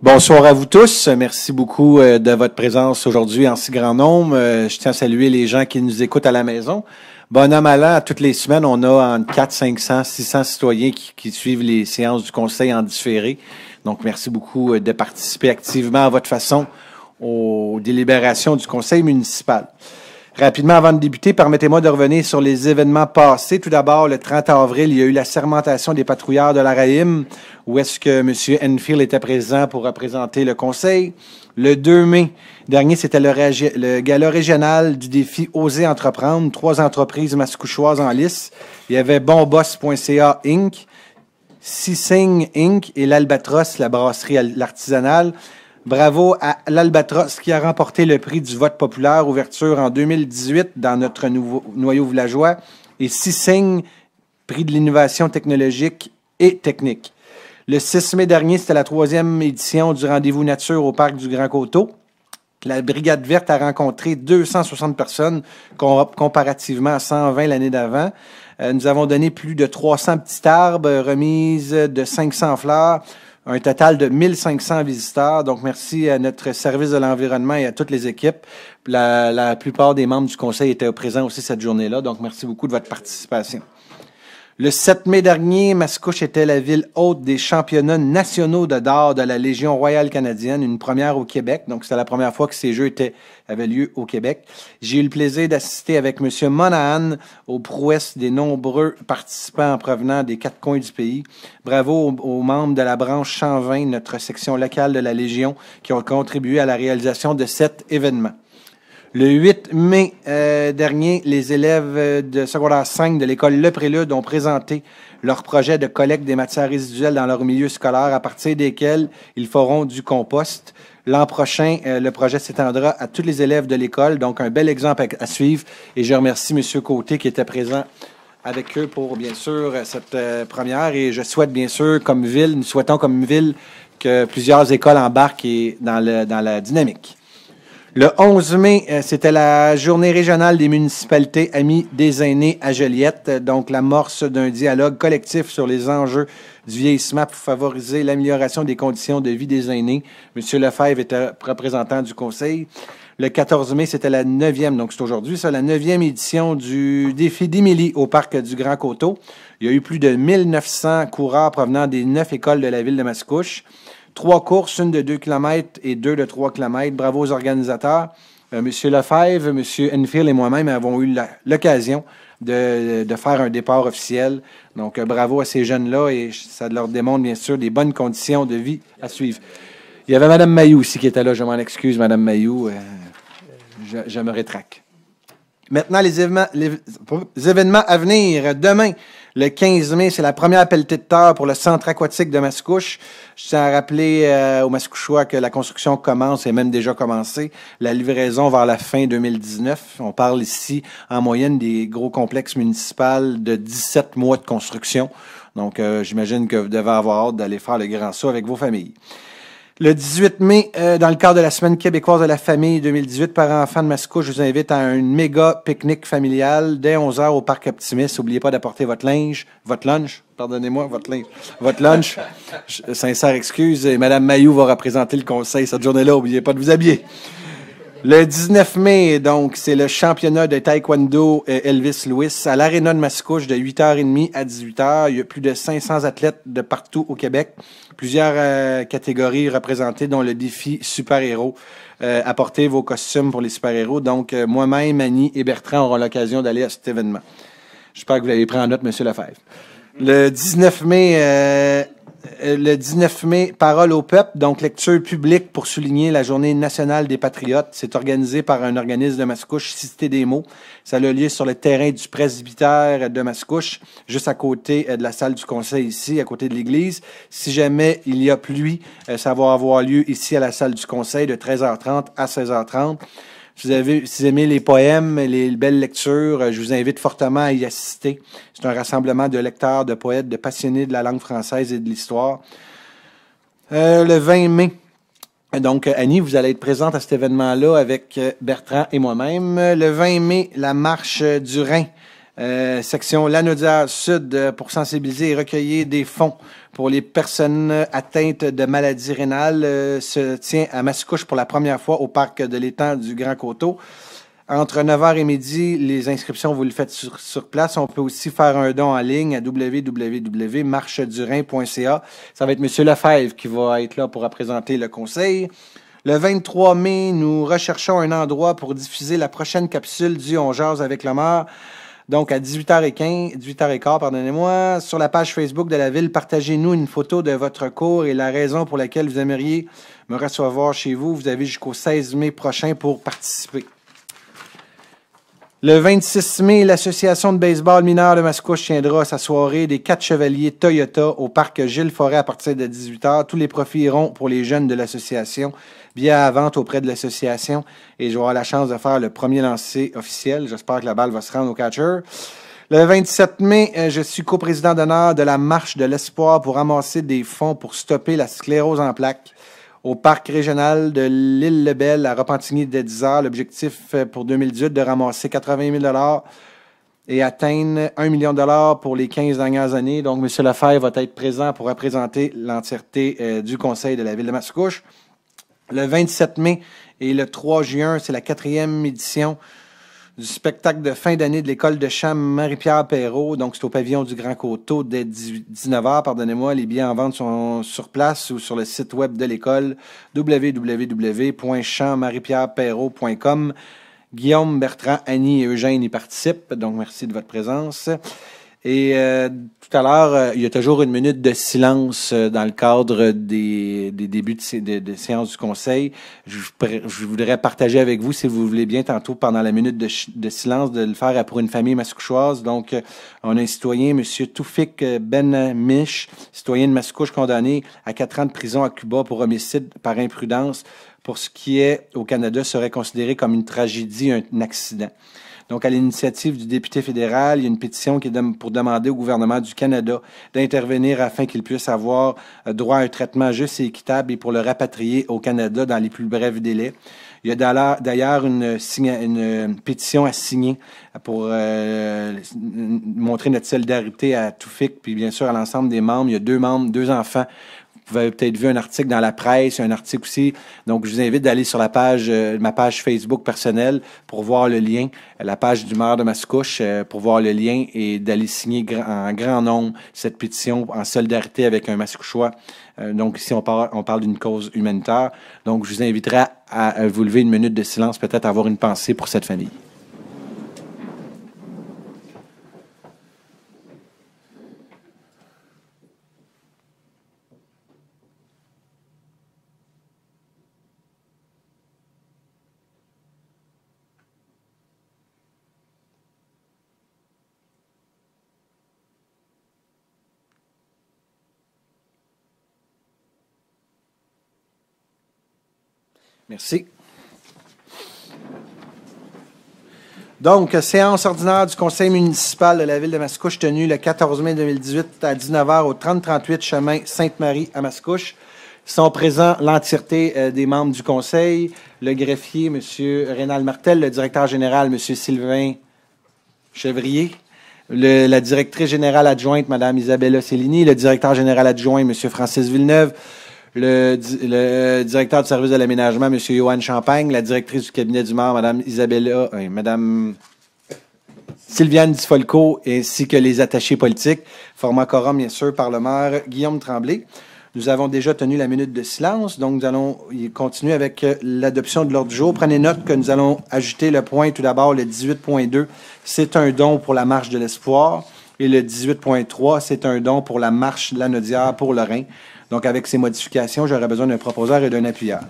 Bonsoir à vous tous. Merci beaucoup de votre présence aujourd'hui en si grand nombre. Je tiens à saluer les gens qui nous écoutent à la maison. Bon an, mal an, toutes les semaines, on a entre 400, 500, 600 citoyens qui suivent les séances du Conseil en différé. Donc, merci beaucoup de participer activement à votre façon aux délibérations du Conseil municipal. Rapidement, avant de débuter, permettez-moi de revenir sur les événements passés. Tout d'abord, le 30 avril, il y a eu la sermentation des patrouilleurs de l'Araïm, où est-ce que M. Enfield était présent pour représenter le Conseil. Le 2 mai dernier, c'était le gala régional du défi Oser entreprendre. 3 entreprises mascouchoises en lice. Il y avait bonboss.ca Inc., Sising Inc. et l'Albatros, la brasserie l'artisanale. Bravo à l'Albatros qui a remporté le prix du vote populaire ouverture en 2018 dans notre nouveau noyau villageois et Sising, prix de l'innovation technologique et technique. Le 6 mai dernier, c'était la 3e édition du rendez-vous nature au parc du Grand Coteau. La Brigade verte a rencontré 260 personnes comparativement à 120 l'année d'avant. Nous avons donné plus de 300 petits arbres, remise de 500 fleurs, un total de 1500 visiteurs. Donc, merci à notre service de l'environnement et à toutes les équipes. La plupart des membres du conseil étaient présents aussi cette journée-là. Donc, merci beaucoup de votre participation. Le 7 mai dernier, Mascouche était la ville hôte des championnats nationaux de dard de la Légion royale canadienne, une première au Québec. Donc, c'était la première fois que ces jeux avaient lieu au Québec. J'ai eu le plaisir d'assister avec M. Monahan aux prouesses des nombreux participants provenant des 4 coins du pays. Bravo aux membres de la branche Champvin, notre section locale de la Légion, qui ont contribué à la réalisation de cet événement. Le 8 mai dernier, les élèves de secondaire 5 de l'école Le Prélude ont présenté leur projet de collecte des matières résiduelles dans leur milieu scolaire, à partir desquels ils feront du compost. L'an prochain, le projet s'étendra à tous les élèves de l'école, donc un bel exemple à suivre. Et je remercie M. Côté qui était présent avec eux pour, bien sûr, cette première. Et je souhaite, bien sûr, nous souhaitons comme ville que plusieurs écoles embarquent dans la dynamique. Le 11 mai, c'était la journée régionale des municipalités amies des aînés à Joliette, donc l'amorce d'un dialogue collectif sur les enjeux du vieillissement pour favoriser l'amélioration des conditions de vie des aînés. M. Lefebvre était représentant du conseil. Le 14 mai, c'était la 9e, donc c'est aujourd'hui ça, la 9e édition du défi d'Émilie au parc du Grand Coteau. Il y a eu plus de 1900 coureurs provenant des 9 écoles de la ville de Mascouche. 3 courses, une de 2 km et 2 de 3 km. Bravo aux organisateurs. M. Lefebvre, M. Enfield et moi-même avons eu l'occasion de faire un départ officiel. Donc, bravo à ces jeunes-là et ça leur démontre, bien sûr, des bonnes conditions de vie à suivre. Il y avait Mme Mailloux aussi qui était là. Je m'en excuse, Mme Mailloux. Je me rétracte. Maintenant, les événements à venir. Demain, le 15 mai, c'est la première pelletée de terre pour le centre aquatique de Mascouche. Je tiens à rappeler aux Mascouchois que la construction commence et même déjà commencé. La livraison vers la fin 2019. On parle ici en moyenne des gros complexes municipaux de 17 mois de construction. Donc, j'imagine que vous devez avoir hâte d'aller faire le grand saut avec vos familles. Le 18 mai, dans le cadre de la Semaine québécoise de la famille 2018, parents-enfants de Mascouche, je vous invite à un méga pique-nique familial dès 11h au Parc Optimiste. N'oubliez pas d'apporter votre lunch, pardonnez-moi, votre lunch. Sincère excuse, et Mme Mailloux va représenter le conseil cette journée-là. N'oubliez pas de vous habiller. Le 19 mai, donc, c'est le championnat de taekwondo Elvis Louis à l'Aréna de Mascouche de 8h30 à 18h. Il y a plus de 500 athlètes de partout au Québec. Plusieurs catégories représentées, dont le défi super-héros. Apportez vos costumes pour les super-héros. Donc, moi-même, Annie et Bertrand auront l'occasion d'aller à cet événement. J'espère que vous l'avez pris en note, M. Lefebvre. Le 19 mai, parole au peuple, donc lecture publique pour souligner la Journée nationale des patriotes. C'est organisé par un organisme de Mascouche, Cité des mots. Ça a lieu sur le terrain du presbytère de Mascouche, juste à côté de la salle du conseil ici, à côté de l'église. Si jamais il y a pluie, ça va avoir lieu ici à la salle du conseil de 13h30 à 16h30. Si vous aimez les poèmes, les belles lectures, je vous invite fortement à y assister. C'est un rassemblement de lecteurs, de poètes, de passionnés de la langue française et de l'histoire. Le 20 mai, donc Annie, vous allez être présente à cet événement-là avec Bertrand et moi-même. Le 20 mai, la marche du Rhin Section Lanaudière Sud pour sensibiliser et recueillir des fonds pour les personnes atteintes de maladies rénales se tient à Mascouche pour la première fois au parc de l'étang du Grand Coteau. Entre 9h et midi, les inscriptions, vous le faites sur place. On peut aussi faire un don en ligne à www.marchedurin.ca. Ça va être M. Lefebvre qui va être là pour représenter le conseil. Le 23 mai, nous recherchons un endroit pour diffuser la prochaine capsule du On Jase avec le maire. Donc, à 18h15, pardonnez-moi, sur la page Facebook de la Ville, partagez-nous une photo de votre cours et la raison pour laquelle vous aimeriez me recevoir chez vous. Vous avez jusqu'au 16 mai prochain pour participer. Le 26 mai, l'Association de baseball mineur de Mascouche tiendra sa soirée des 4 chevaliers Toyota au parc Gilles Forêt à partir de 18h. Tous les profits iront pour les jeunes de l'association. Billets à vente auprès de l'association. Et je vais avoir la chance de faire le premier lancer officiel. J'espère que la balle va se rendre au catcher. Le 27 mai, je suis coprésident d'honneur de la Marche de l'Espoir pour ramasser des fonds pour stopper la sclérose en plaques au parc régional de l'Île-Lebel à Repentigny dès 10h. L'objectif pour 2018 de ramasser 80 000 $ et atteindre 1 million de dollars pour les 15 dernières années. Donc, M. Lefebvre va être présent pour représenter l'entièreté du conseil de la Ville de Mascouche. Le 27 mai et le 3 juin, c'est la 4e édition du spectacle de fin d'année de l'école de chant Marie-Pierre Perrault. Donc, c'est au pavillon du Grand Coteau dès 19h. Pardonnez-moi, les billets en vente sont sur place ou sur le site web de l'école www.chantmariepierreperrault.com. Guillaume, Bertrand, Annie et Eugène y participent. Donc, merci de votre présence. Et tout à l'heure, il y a toujours une minute de silence dans le cadre des débuts de séance du conseil. Je voudrais partager avec vous, si vous voulez bien, tantôt pendant la minute de silence, de le faire pour une famille mascouchoise. Donc, on a un citoyen, M. Toufik Ben Mich, citoyen de Mascouche condamné à 4 ans de prison à Cuba pour homicide par imprudence. Pour ce qui est au Canada, serait considéré comme une tragédie, un accident. Donc, à l'initiative du député fédéral, il y a une pétition qui est pour demander au gouvernement du Canada d'intervenir afin qu'il puisse avoir droit à un traitement juste et équitable et pour le rapatrier au Canada dans les plus brefs délais. Il y a d'ailleurs une pétition à signer pour montrer notre solidarité à Toufik, puis bien sûr à l'ensemble des membres. Il y a 2 membres, 2 enfants. Vous avez peut-être vu un article dans la presse, un article aussi. Donc, je vous invite d'aller sur la page, ma page Facebook personnelle pour voir le lien, la page du maire de Mascouche pour voir le lien et d'aller signer en grand nombre cette pétition en solidarité avec un Mascouchois. Donc, ici, on parle d'une cause humanitaire. Donc, je vous inviterai à vous lever une minute de silence, peut-être avoir une pensée pour cette famille. Merci. Donc, séance ordinaire du conseil municipal de la Ville de Mascouche tenue le 14 mai 2018 à 19h au 3038 chemin Sainte-Marie à Mascouche. Sont présents l'entièreté des membres du conseil, le greffier, M. Rénal Martel, le directeur général, M. Sylvain Chevrier, la directrice générale adjointe, Mme Isabella Cellini, le directeur général adjoint, M. Francis Villeneuve, le directeur du service de l'aménagement, M. Johan Champagne, la directrice du cabinet du maire, Mme Sylviane Difolco, ainsi que les attachés politiques, formant quorum, bien sûr, par le maire Guillaume Tremblay. Nous avons déjà tenu la minute de silence, donc nous allons continuer avec l'adoption de l'ordre du jour. Prenez note que nous allons ajouter le point, tout d'abord, le 18.2, c'est un don pour la Marche de l'Espoir, et le 18.3, c'est un don pour la Marche Lanaudière pour le Rhin. Donc, avec ces modifications, j'aurais besoin d'un proposeur et d'un appuyeur.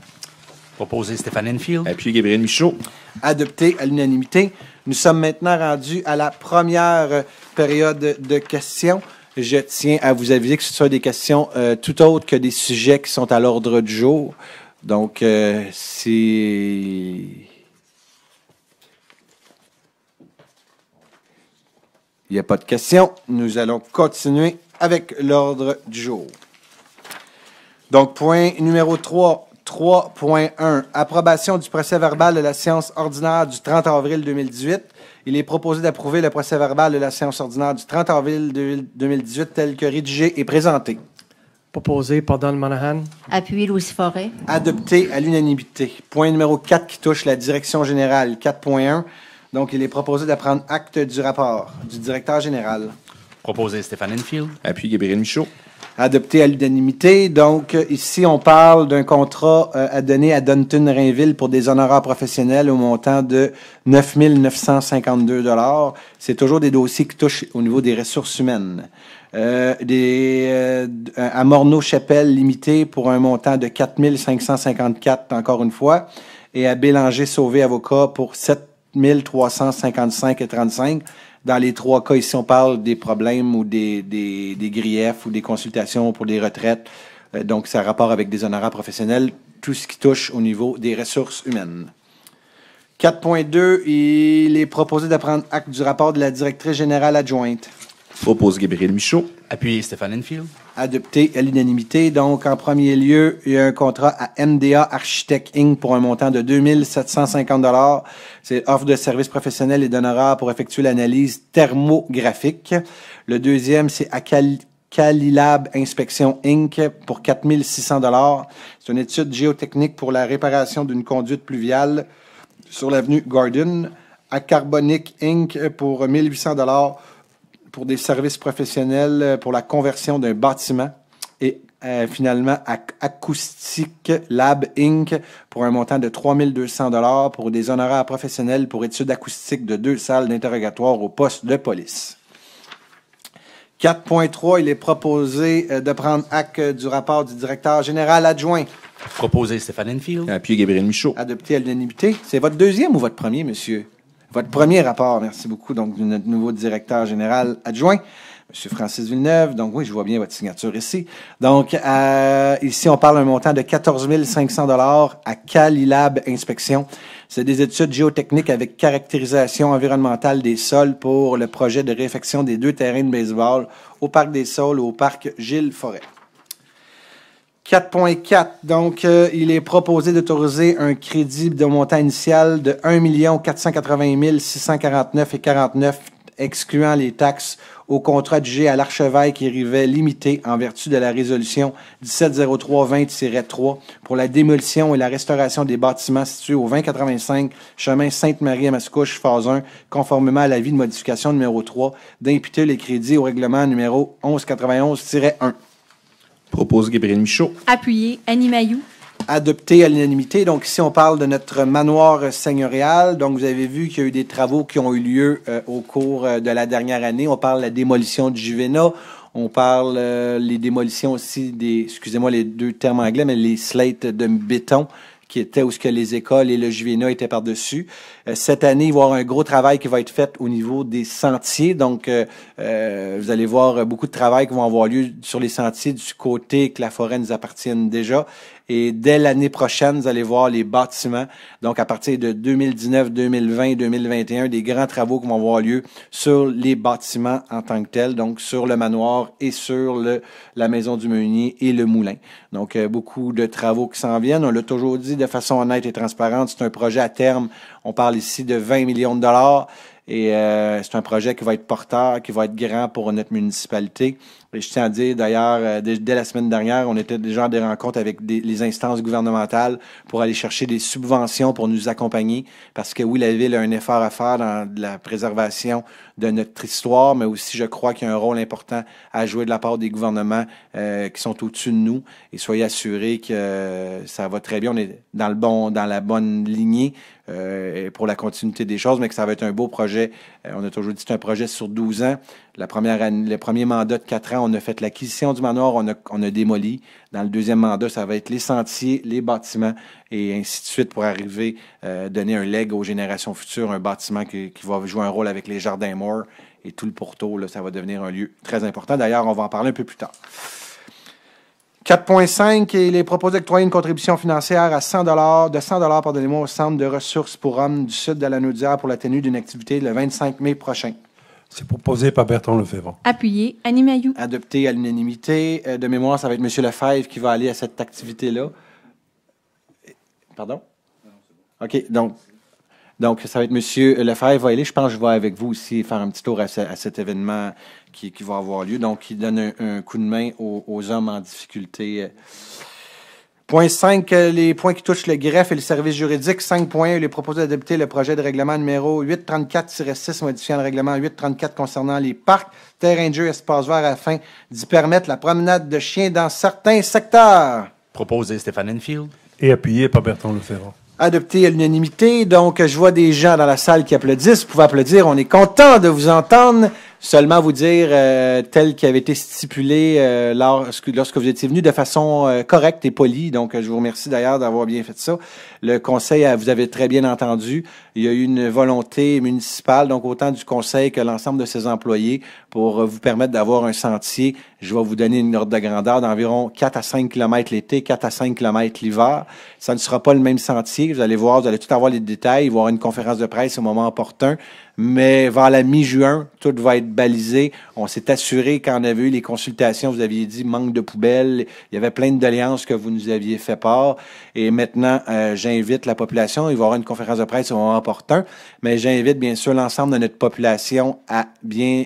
Proposé Stéphane Enfield. Appuyé Gabriel Michaud. Adopté à l'unanimité. Nous sommes maintenant rendus à la première période de questions. Je tiens à vous aviser que ce sont des questions tout autres que des sujets qui sont à l'ordre du jour. Donc, il n'y a pas de questions. Nous allons continuer avec l'ordre du jour. Donc, point numéro 3. 3.1. Approbation du procès-verbal de la séance ordinaire du 30 avril 2018. Il est proposé d'approuver le procès-verbal de la séance ordinaire du 30 avril 2018 tel que rédigé et présenté. Proposé par Don Monahan. Appuyé Louis Forêt. Adopté à l'unanimité. Point numéro 4 qui touche la direction générale, 4.1. Donc, il est proposé de prendre acte du rapport du directeur général. Proposé Stéphane Enfield. Appui Gabriel Michaud. Adopté à l'unanimité. Donc, ici, on parle d'un contrat à donner à Dunton-Rainville pour des honoraires professionnels au montant de 9 952 $. C'est toujours des dossiers qui touchent au niveau des ressources humaines. À Morneau-Chapelle limité pour un montant de 4 554, encore une fois, et à Bélanger-Sauvé avocat pour 7 355,35. Dans les trois cas, ici, on parle des problèmes ou des griefs ou des consultations pour des retraites. Donc, ça a rapport avec des honoraires professionnels, tout ce qui touche au niveau des ressources humaines. 4.2, il est proposé de prendre acte du rapport de la directrice générale adjointe. Propose Gabriel Michaud. Appuyé Stéphane Enfield. Adopté à l'unanimité. Donc, en premier lieu, il y a un contrat à MDA Architect Inc. pour un montant de 2 750 $. C'est offre de services professionnels et d'honoraires pour effectuer l'analyse thermographique. Le deuxième, c'est à Calilab Inspection Inc. pour 4 600 $. C'est une étude géotechnique pour la réparation d'une conduite pluviale sur l'avenue Gordon. À Carbonic Inc. pour 1 800 $ pour des services professionnels pour la conversion d'un bâtiment. Et finalement, à Acoustic Lab Inc. pour un montant de 3 200 $ pour des honoraires professionnels pour études acoustiques de 2 salles d'interrogatoire au poste de police. 4.3, il est proposé de prendre acte du rapport du directeur général adjoint. Proposé Stéphane Enfield. Appui Gabriel Michaud. Adopté à l'unanimité. C'est votre deuxième ou votre premier, monsieur? Votre premier rapport, merci beaucoup, donc, de notre nouveau directeur général adjoint, M. Francis Villeneuve. Donc, oui, je vois bien votre signature ici. Donc, ici, on parle d'un montant de 14 500 $ à Calilab Inspection. C'est des études géotechniques avec caractérisation environnementale des sols pour le projet de réfection des 2 terrains de baseball au Parc des Saules ou au Parc Gilles Forêt. 4.4, donc il est proposé d'autoriser un crédit de montant initial de 1 480 649,49 excluant les taxes au contrat adjugé à l'Archevêque et Rivet limité en vertu de la résolution 1703-20-3 pour la démolition et la restauration des bâtiments situés au 2085 chemin Sainte-Marie à Mascouche, phase 1, conformément à l'avis de modification numéro 3, d'imputer les crédits au règlement numéro 1191-1. Propose Gabriel Michaud. Appuyé Annie Mailloux. Adopté à l'unanimité. Donc ici, on parle de notre manoir seigneurial. Donc vous avez vu qu'il y a eu des travaux qui ont eu lieu au cours de la dernière année. On parle de la démolition du Juvena. On parle les démolitions aussi des, excusez-moi les deux termes anglais, mais les slates de béton qui étaient où ce que les écoles et le Juvena étaient par-dessus. Cette année, il va y avoir un gros travail qui va être fait au niveau des sentiers. Donc, vous allez voir beaucoup de travail qui vont avoir lieu sur les sentiers du côté que la forêt nous appartienne déjà. Et dès l'année prochaine, vous allez voir les bâtiments. Donc, à partir de 2019, 2020, 2021, des grands travaux qui vont avoir lieu sur les bâtiments en tant que tels, donc sur le manoir et sur la maison du meunier et le moulin. Donc, beaucoup de travaux qui s'en viennent. On l'a toujours dit de façon honnête et transparente, c'est un projet à terme. On parle ici de 20 millions de $. Et c'est un projet qui va être porteur, qui va être grand pour notre municipalité. Et je tiens à dire, d'ailleurs, dès la semaine dernière, on était déjà en des rencontres avec les instances gouvernementales pour aller chercher des subventions pour nous accompagner. Parce que oui, la Ville a un effort à faire dans la préservation de notre histoire, mais aussi, je crois qu'il y a un rôle important à jouer de la part des gouvernements qui sont au-dessus de nous. Et soyez assurés que ça va très bien. On est dans la bonne lignée pour la continuité des choses, mais que ça va être un beau projet. On a toujours dit que c'est un projet sur 12 ans. Le premier mandat de 4 ans, on a fait l'acquisition du manoir, on a démoli. Dans le deuxième mandat, ça va être les sentiers, les bâtiments et ainsi de suite pour arriver donner un leg aux générations futures, un bâtiment qui va jouer un rôle avec les jardins Moore et tout le pourtour. Là, ça va devenir un lieu très important. D'ailleurs, on va en parler un peu plus tard. 4.5, il est proposé d'octroyer une contribution financière à 100 $, pardonnez-moi, au Centre de ressources pour hommes du sud de la Naudière pour la tenue d'une activité le 25 mai prochain. C'est proposé par Bertrand Lefebvre. Appuyé Annie Mailloux. Adopté à l'unanimité. De mémoire, ça va être M. Lefebvre qui va aller à cette activité-là. Pardon? OK, donc, ça va être M. Lefebvre va aller. Je pense que je vais avec vous aussi faire un petit tour à cet événement qui va avoir lieu. Donc, il donne un coup de main aux hommes en difficulté. Point 5, les points qui touchent le greffe et le service juridique. 5.1, il est proposé d'adopter le projet de règlement numéro 834-6 modifiant le règlement 834 concernant les parcs, terrains de jeu et espaces verts afin d'y permettre la promenade de chiens dans certains secteurs. Proposé Stéphane Enfield. Et appuyé par Bertrand Lefebvre. Adopté à l'unanimité. Donc, je vois des gens dans la salle qui applaudissent. Vous pouvez applaudir. On est content de vous entendre. Seulement vous dire, tel qu'il avait été stipulé lorsque vous étiez venu de façon correcte et polie. Donc, je vous remercie d'ailleurs d'avoir bien fait ça. Le conseil, vous avez très bien entendu. Il y a eu une volonté municipale, donc autant du conseil que l'ensemble de ses employés, pour vous permettre d'avoir un sentier. Je vais vous donner une ordre de grandeur d'environ 4 à 5 km l'été, 4 à 5 km l'hiver. Ça ne sera pas le même sentier. Vous allez voir, vous allez tout avoir les détails. Il va y avoir une conférence de presse au moment opportun. Mais vers la mi-juin, tout va être balisé. On s'est assuré quand on avait eu les consultations, vous aviez dit manque de poubelles. Il y avait plein de doléances que vous nous aviez fait part. Et maintenant, j'invite la population. Il va y avoir une conférence de presse au moment opportun. Mais j'invite bien sûr l'ensemble de notre population à bien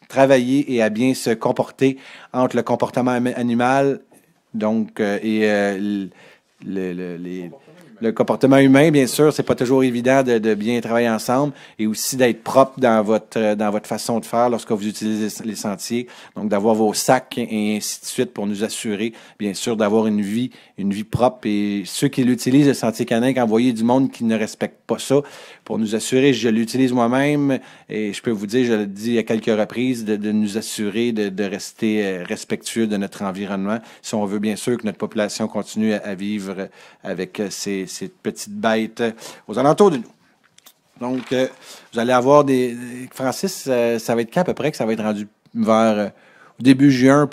travailler et à bien se comporter entre le comportement animal le comportement humain, bien sûr, c'est pas toujours évident de bien travailler ensemble et aussi d'être propre dans votre façon de faire lorsque vous utilisez les sentiers. Donc, d'avoir vos sacs et ainsi de suite pour nous assurer, bien sûr, d'avoir une vie propre. Et ceux qui l'utilisent, le sentier canin, quand vous voyez du monde qui ne respecte pas ça, pour nous assurer, je l'utilise moi-même et je peux vous dire, je le dis à quelques reprises, de nous assurer de rester respectueux de notre environnement si on veut bien sûr que notre population continue à vivre avec ces petites bêtes aux alentours de nous. Donc, vous allez avoir Francis, ça va être quand à peu près que ça va être rendu vers début juin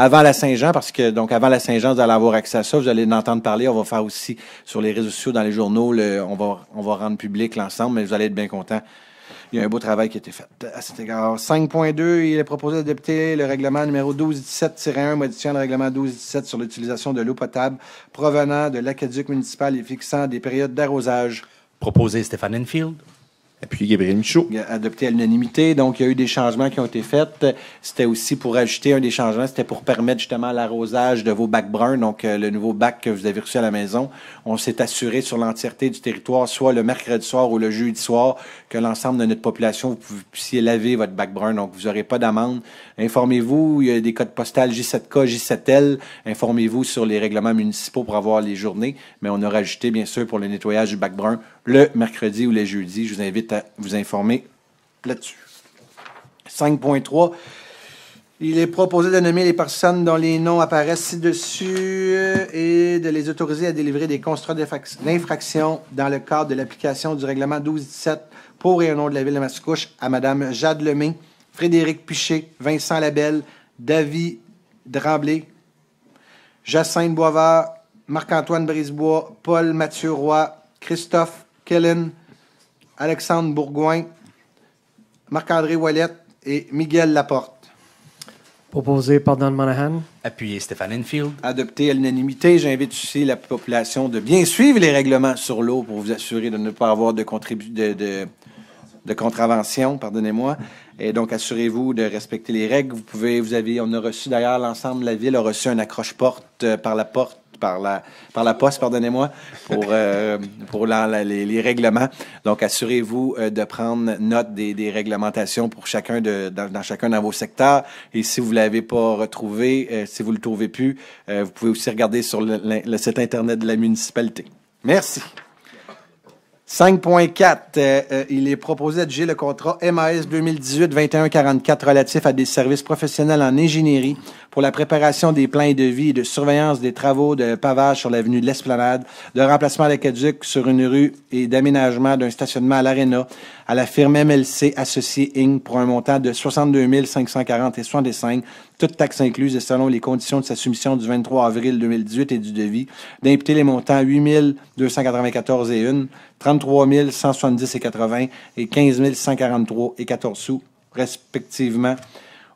avant la Saint-Jean, parce que donc avant la Saint-Jean, vous allez avoir accès à ça. Vous allez en entendre parler. On va faire aussi sur les réseaux sociaux, dans les journaux, on va rendre public l'ensemble, mais vous allez être bien contents. Il y a un beau travail qui a été fait à cet égard. 5.2, il est proposé d'adopter le règlement numéro 1217-1, modifiant le règlement 1217 sur l'utilisation de l'eau potable provenant de l'aqueduc municipal et fixant des périodes d'arrosage. Proposé Stéphane Enfield. Appuyé Gabriel Michaud. Adopté à l'unanimité. Donc, il y a eu des changements qui ont été faits. C'était aussi pour ajouter un des changements, c'était pour permettre justement l'arrosage de vos bacs bruns, donc le nouveau bac que vous avez reçu à la maison. On s'est assuré sur l'entièreté du territoire, soit le mercredi soir ou le jeudi soir, que l'ensemble de notre population, vous puissiez laver votre bac brun. Donc, vous n'aurez pas d'amende. Informez-vous, il y a des codes postales J7K, J7L. Informez-vous sur les règlements municipaux pour avoir les journées. Mais on a rajouté, bien sûr, pour le nettoyage du bac brun, le mercredi ou le jeudi. Je vous invite à vous informer là-dessus. 5.3. Il est proposé de nommer les personnes dont les noms apparaissent ci-dessus et de les autoriser à délivrer des constats d'infraction dans le cadre de l'application du règlement 1217 pour et au nom de la Ville de Mascouche à Mme Jade Lemay, Frédéric Piché, Vincent Labelle, David Tremblay, Jacinthe Boisvert, Marc-Antoine Brisebois, Paul Mathieu Roy, Christophe Kellen, Alexandre Bourgoin, Marc-André Ouellette et Miguel Laporte. Proposé par Don Monahan. Appuyé Stéphane Enfield. Adopté à l'unanimité. J'invite aussi la population de bien suivre les règlements sur l'eau pour vous assurer de ne pas avoir de contravention, pardonnez-moi. Et donc, assurez-vous de respecter les règles. On a reçu d'ailleurs, l'ensemble de la ville a reçu un accroche-porte par la poste, pardonnez-moi, pour les règlements. Donc, assurez-vous de prendre note des réglementations pour dans chacun dans vos secteurs. Et si vous l'avez pas retrouvé, si vous le trouvez plus, vous pouvez aussi regarder sur le site Internet de la municipalité. Merci. 5.4, il est proposé d'adjuger le contrat MAS 2018-2144 relatif à des services professionnels en ingénierie pour la préparation des plans et devis et de surveillance des travaux de pavage sur l'avenue de l'Esplanade, de remplacement à l'aqueduc sur une rue et d'aménagement d'un stationnement à l'Arena à la firme MLC Associés Inc. pour un montant de 62 540 et 65, toutes taxes incluses et selon les conditions de sa soumission du 23 avril 2018 et du devis, d'imputer les montants 8 294 et 1, 33 170 et 80 et 15 143 et 14 sous, respectivement,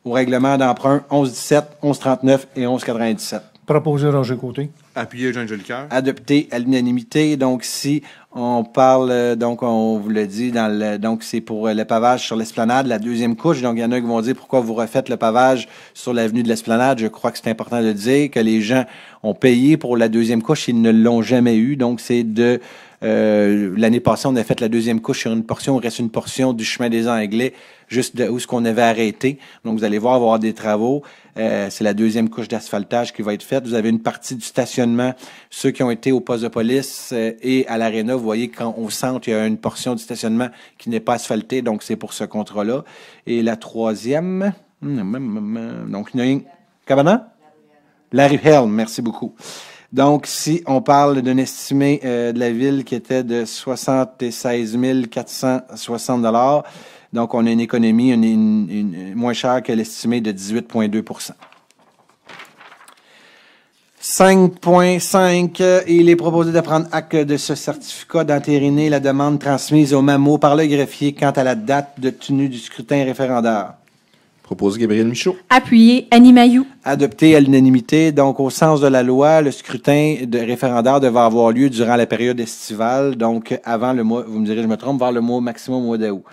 au règlement d'emprunt 1117, 1139 et 1197. Proposé Roger Côté. Appuyé Jean Jolicoeur. Adopté à l'unanimité. Donc, si on parle, donc on vous l'a dit, donc c'est pour le pavage sur l'esplanade, la deuxième couche. Donc, il y en a qui vont dire pourquoi vous refaites le pavage sur l'avenue de l'esplanade. Je crois que c'est important de dire que les gens ont payé pour la deuxième couche, ils ne l'ont jamais eu. Donc, c'est de l'année passée, on a fait la deuxième couche sur une portion. Il reste une portion du chemin des Anglais, juste de où ce qu'on avait arrêté. Donc, vous allez voir, il va y avoir des travaux. C'est la deuxième couche d'asphaltage qui va être faite. Vous avez une partie du stationnement. Ceux qui ont été au poste de police et à l'aréna, vous voyez quand au centre, il y a une portion du stationnement qui n'est pas asphaltée. Donc, c'est pour ce contrat-là. Et la troisième, donc, il y a une... Cabana? La rue Helm, merci beaucoup. Donc, si on parle d'un estimé de la ville qui était de 76 460 $, donc on a une économie moins chère que l'estimé de 18,2 %. 5,5, il est proposé de prendre acte de ce certificat d'entériner la demande transmise au MAMO par le greffier quant à la date de tenue du scrutin référendaire. Proposé Gabriel Michaud. Appuyé Annie Mailloux. Adopté à l'unanimité. Donc, au sens de la loi, le scrutin de référendaire devait avoir lieu durant la période estivale, donc avant le mois, vous me direz, je me trompe, vers le mois maximum au mois d'août.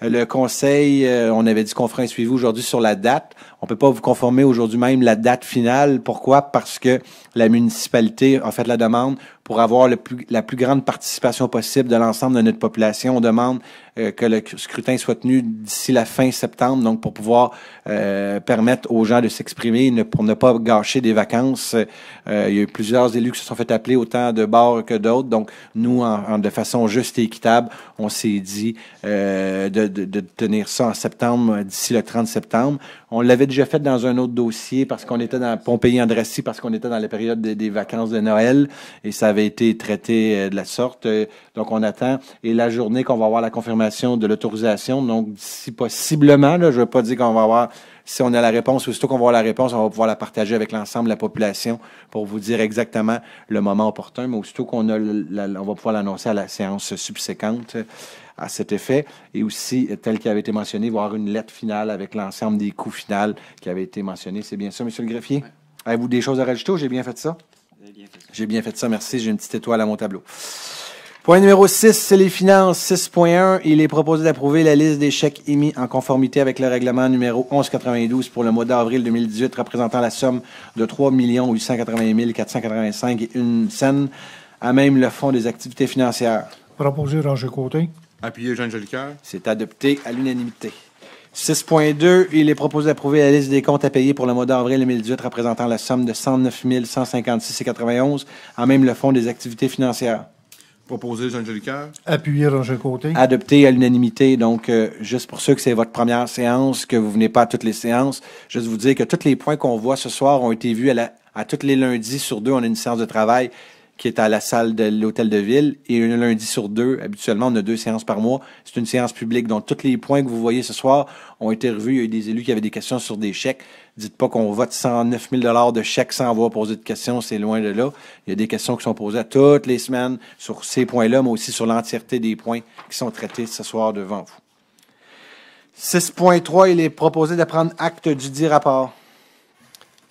Le conseil, on avait dit qu'on ferait un suivi aujourd'hui sur la date. On peut pas vous conformer aujourd'hui même la date finale. Pourquoi? Parce que la municipalité a fait la demande pour avoir la plus grande participation possible de l'ensemble de notre population. On demande que le scrutin soit tenu d'ici la fin septembre, donc pour pouvoir permettre aux gens de s'exprimer, pour ne pas gâcher des vacances. Il y a eu plusieurs élus qui se sont fait appeler, autant de bord que d'autres. Donc, nous, de façon juste et équitable, on s'est dit de tenir ça en septembre, d'ici le 30 septembre. On l'avait déjà fait dans un autre dossier parce qu'on était dans Pompéi-Andrassy, parce qu'on était dans la période des vacances de Noël et ça avait été traité de la sorte. Donc, on attend. Et la journée qu'on va avoir la confirmation de l'autorisation, donc d'ici possiblement, là, je ne veux pas dire qu'on va avoir, si on a la réponse, aussitôt qu'on va avoir la réponse, on va pouvoir la partager avec l'ensemble de la population pour vous dire exactement le moment opportun, mais aussitôt qu'on a, on va pouvoir l'annoncer à la séance subséquente à cet effet. Et aussi, tel qu'il avait été mentionné, il va y avoir une lettre finale avec l'ensemble des coûts finaux qui avaient été mentionnés. C'est bien ça, M. le greffier? Oui. Avez-vous des choses à rajouter ou j'ai bien fait ça? J'ai bien fait ça, merci. J'ai une petite étoile à mon tableau. Point numéro 6, c'est les finances. 6.1, il est proposé d'approuver la liste des chèques émis en conformité avec le règlement numéro 1192 pour le mois d'avril 2018, représentant la somme de 3 880 485 et 1 cent, à même le Fonds des activités financières. Proposé Roger Côté. Appuyé Jean Jolicoeur. C'est adopté à l'unanimité. 6.2, il est proposé d'approuver la liste des comptes à payer pour le mois d'avril 2018 représentant la somme de 109 156,91 en même le Fonds des activités financières. Proposé Jean Jolicoeur. Appuyé Roger Côté. Adopté à l'unanimité. Donc, juste pour ceux que c'est votre première séance, que vous venez pas à toutes les séances, juste vous dire que tous les points qu'on voit ce soir ont été vus à tous les lundis sur 2. On a une séance de travail qui est à la salle de l'Hôtel de Ville. Et un lundi sur 2, habituellement, on a 2 séances par mois. C'est une séance publique. Donc, tous les points que vous voyez ce soir ont été revus. Il y a eu des élus qui avaient des questions sur des chèques. Dites pas qu'on vote 109 000 de chèques sans avoir posé de questions. C'est loin de là. Il y a des questions qui sont posées à toutes les semaines sur ces points-là, mais aussi sur l'entièreté des points qui sont traités ce soir devant vous. 6.3, il est proposé de prendre acte du dit rapport.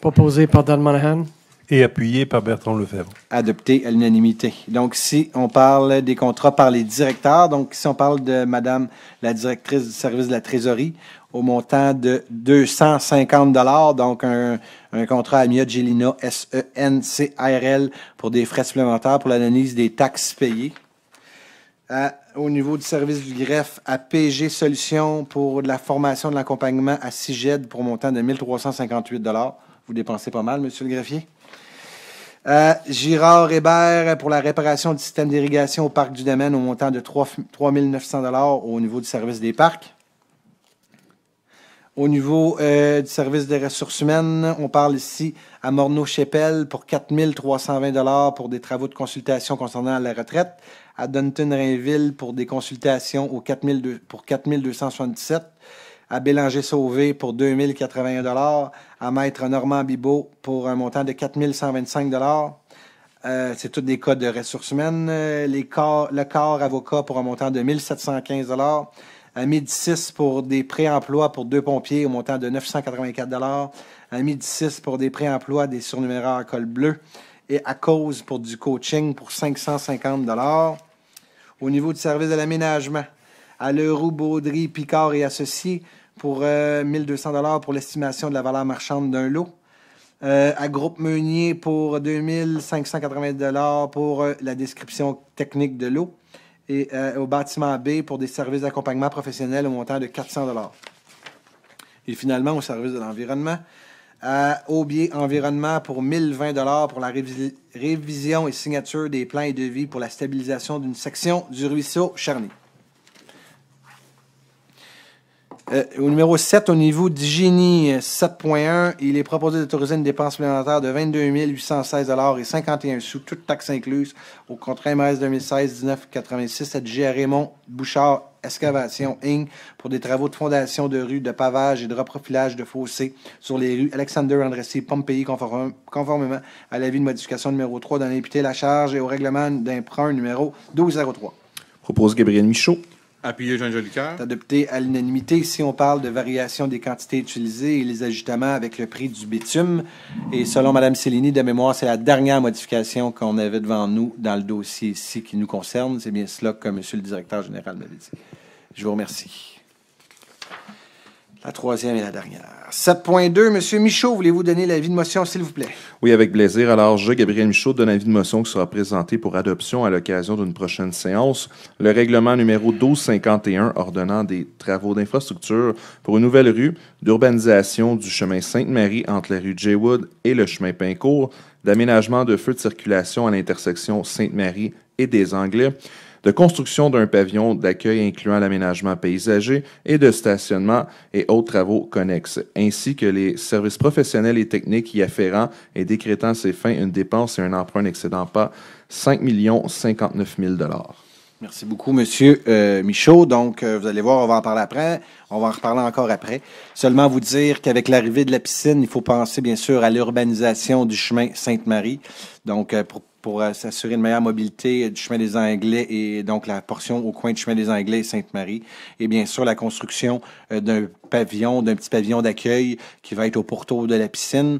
Proposé par Dan Monahan. Et appuyé par Bertrand Lefebvre. Adopté à l'unanimité. Donc, si on parle des contrats par les directeurs, donc si on parle de Madame la directrice du service de la trésorerie, au montant de 250 $, donc un contrat à Mia Gelina, SENCRL, pour des frais supplémentaires pour l'analyse des taxes payées. Au niveau du service du greffe, à PG Solutions pour de la formation de l'accompagnement à CIGED pour un montant de 1 358 $. Vous dépensez pas mal, Monsieur le greffier. Girard Hébert pour la réparation du système d'irrigation au parc du domaine au montant de 3 900 $ au niveau du service des parcs. Au niveau du service des ressources humaines, on parle ici à Morneau-Chépel pour 4 320 $ pour des travaux de consultation concernant la retraite. À Dunton-Rainville pour des consultations pour 4 277 $. À Bélanger-Sauvé pour 2 081 $, à Maître Normand Bibeau pour un montant de 4 125 $. C'est tous des cas de ressources humaines. Le corps avocat pour un montant de 1 715 $. À Médicis pour des pré-emplois pour 2 pompiers au montant de 984 À Médicis pour des pré-emplois des surnuméraires à col bleu. Et à cause pour du coaching pour 550 Au niveau du service de l'aménagement, à Leroux, Baudry, Picard et Associés pour 1200 pour l'estimation de la valeur marchande d'un lot. À Groupe Meunier pour 2580 pour la description technique de l'eau. Et au bâtiment B pour des services d'accompagnement professionnel au montant de 400 Et finalement, au service de l'environnement, à Aubier Environnement pour 1020 pour la révision et signature des plans et devis pour la stabilisation d'une section du ruisseau Charny. Au numéro 7, au niveau du génie 7.1, il est proposé d'autoriser une dépense supplémentaire de 22 816 et 51 sous, toute taxe incluse, au contrat MS 2016-1986 à G. Raymond Bouchard Excavation Inc. pour des travaux de fondation de rue, de pavage et de reprofilage de fossés sur les rues Alexander Andressy, Pompéi, conformément à l'avis de modification numéro 3 d'un imputé la charge et au règlement d'emprunt numéro 1203. Propose Gabriel Michaud. Appuyé Jean Jolicoeur. C'est adopté à l'unanimité. Ici, on parle de variation des quantités utilisées et les ajustements avec le prix du bitume. Et selon Mme Cellini, de mémoire, c'est la dernière modification qu'on avait devant nous dans le dossier ici qui nous concerne. C'est bien cela que M. le directeur général m'avait dit. Je vous remercie. La troisième et la dernière. 7.2, M. Michaud, voulez-vous donner l'avis de motion, s'il vous plaît? Oui, avec plaisir. Alors, je, Gabriel Michaud, donne avis de motion qui sera présenté pour adoption à l'occasion d'une prochaine séance. Le règlement numéro 1251 ordonnant des travaux d'infrastructure pour une nouvelle rue d'urbanisation du chemin Sainte-Marie entre la rue Jaywood et le chemin Pincourt, d'aménagement de feux de circulation à l'intersection Sainte-Marie et des Anglais, de construction d'un pavillon d'accueil incluant l'aménagement paysager et de stationnement et autres travaux connexes, ainsi que les services professionnels et techniques y afférents et décrétant à ces fins une dépense et un emprunt n'excédant pas 5 059 000 $. Merci beaucoup, M. Michaud. Donc, vous allez voir, on va en parler après. On va en reparler encore après. Seulement vous dire qu'avec l'arrivée de la piscine, il faut penser, bien sûr, à l'urbanisation du chemin Sainte-Marie. Donc, pour s'assurer une meilleure mobilité du chemin des Anglais et donc la portion au coin du chemin des Anglais et Sainte-Marie. Et bien sûr, la construction d'un petit pavillon d'accueil qui va être au pourtour de la piscine.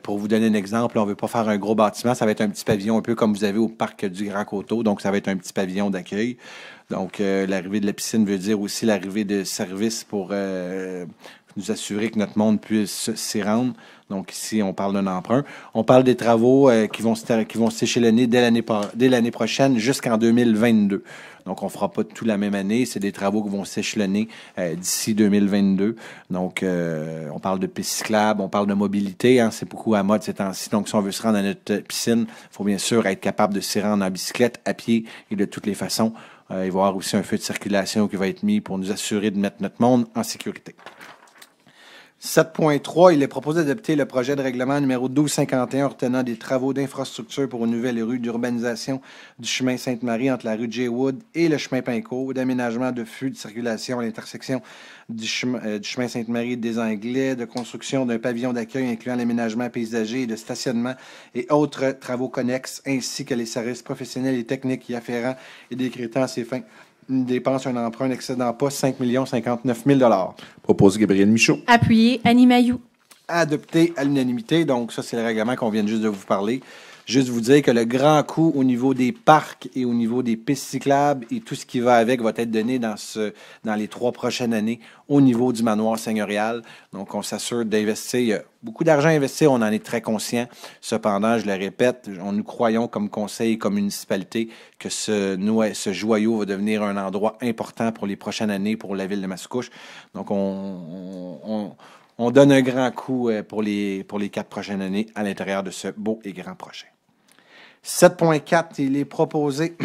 Pour vous donner un exemple, on ne veut pas faire un gros bâtiment, ça va être un petit pavillon un peu comme vous avez au parc du Grand Coteau, donc ça va être un petit pavillon d'accueil. Donc, l'arrivée de la piscine veut dire aussi l'arrivée de services pour nous assurer que notre monde puisse s'y rendre. Donc, ici, on parle d'un emprunt. On parle des travaux qui vont s'échelonner dès l'année prochaine jusqu'en 2022. Donc, on ne fera pas tout la même année. C'est des travaux qui vont s'échelonner d'ici 2022. Donc, on parle de pistes cyclables, on parle de mobilité. Hein, c'est beaucoup à mode ces temps-ci. Donc, si on veut se rendre à notre piscine, il faut bien sûr être capable de s'y rendre en bicyclette, à pied et de toutes les façons. Il va y avoir aussi un feu de circulation qui va être mis pour nous assurer de mettre notre monde en sécurité. 7.3, il est proposé d'adopter le projet de règlement numéro 1251 retenant des travaux d'infrastructure pour une nouvelle rue d'urbanisation du chemin Sainte-Marie entre la rue Jaywood et le chemin Pincourt, d'aménagement de flux de circulation à l'intersection du chemin Sainte-Marie et des Anglais, de construction d'un pavillon d'accueil incluant l'aménagement paysager et de stationnement et autres travaux connexes, ainsi que les services professionnels et techniques y afférents et décrétant à ces fins une dépense, un emprunt n'excédant pas 5 059 000 $. Propose Gabriel Michaud. Appuyé Annie Mailloux. Adopté à l'unanimité. Donc, ça, c'est le règlement qu'on vient juste de vous parler. Juste vous dire que le grand coup au niveau des parcs et au niveau des pistes cyclables et tout ce qui va avec va être donné dans les 3 prochaines années au niveau du manoir seigneurial. Donc, on s'assure d'investir. Il y a beaucoup d'argent à investir, on en est très conscient. Cependant, je le répète, nous croyons comme conseil et comme municipalité que ce joyau va devenir un endroit important pour les prochaines années pour la ville de Mascouche. Donc, on donne un grand coup pour les 4 prochaines années à l'intérieur de ce beau et grand projet. 7.4, il est proposé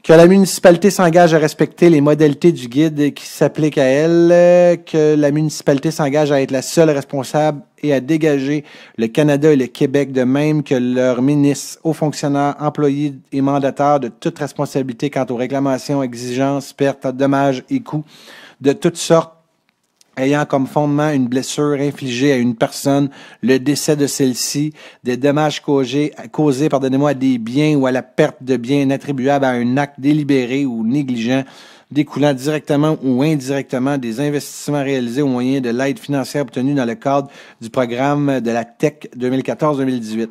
que la municipalité s'engage à respecter les modalités du guide qui s'appliquent à elle, que la municipalité s'engage à être la seule responsable et à dégager le Canada et le Québec, de même que leurs ministres, hauts fonctionnaires, employés et mandataires de toute responsabilité quant aux réclamations, exigences, pertes, dommages et coûts de toutes sortes ayant comme fondement une blessure infligée à une personne, le décès de celle-ci, des dommages causés à des biens ou à la perte de biens attribuables à un acte délibéré ou négligent découlant directement ou indirectement des investissements réalisés au moyen de l'aide financière obtenue dans le cadre du programme de la TEC 2014-2018.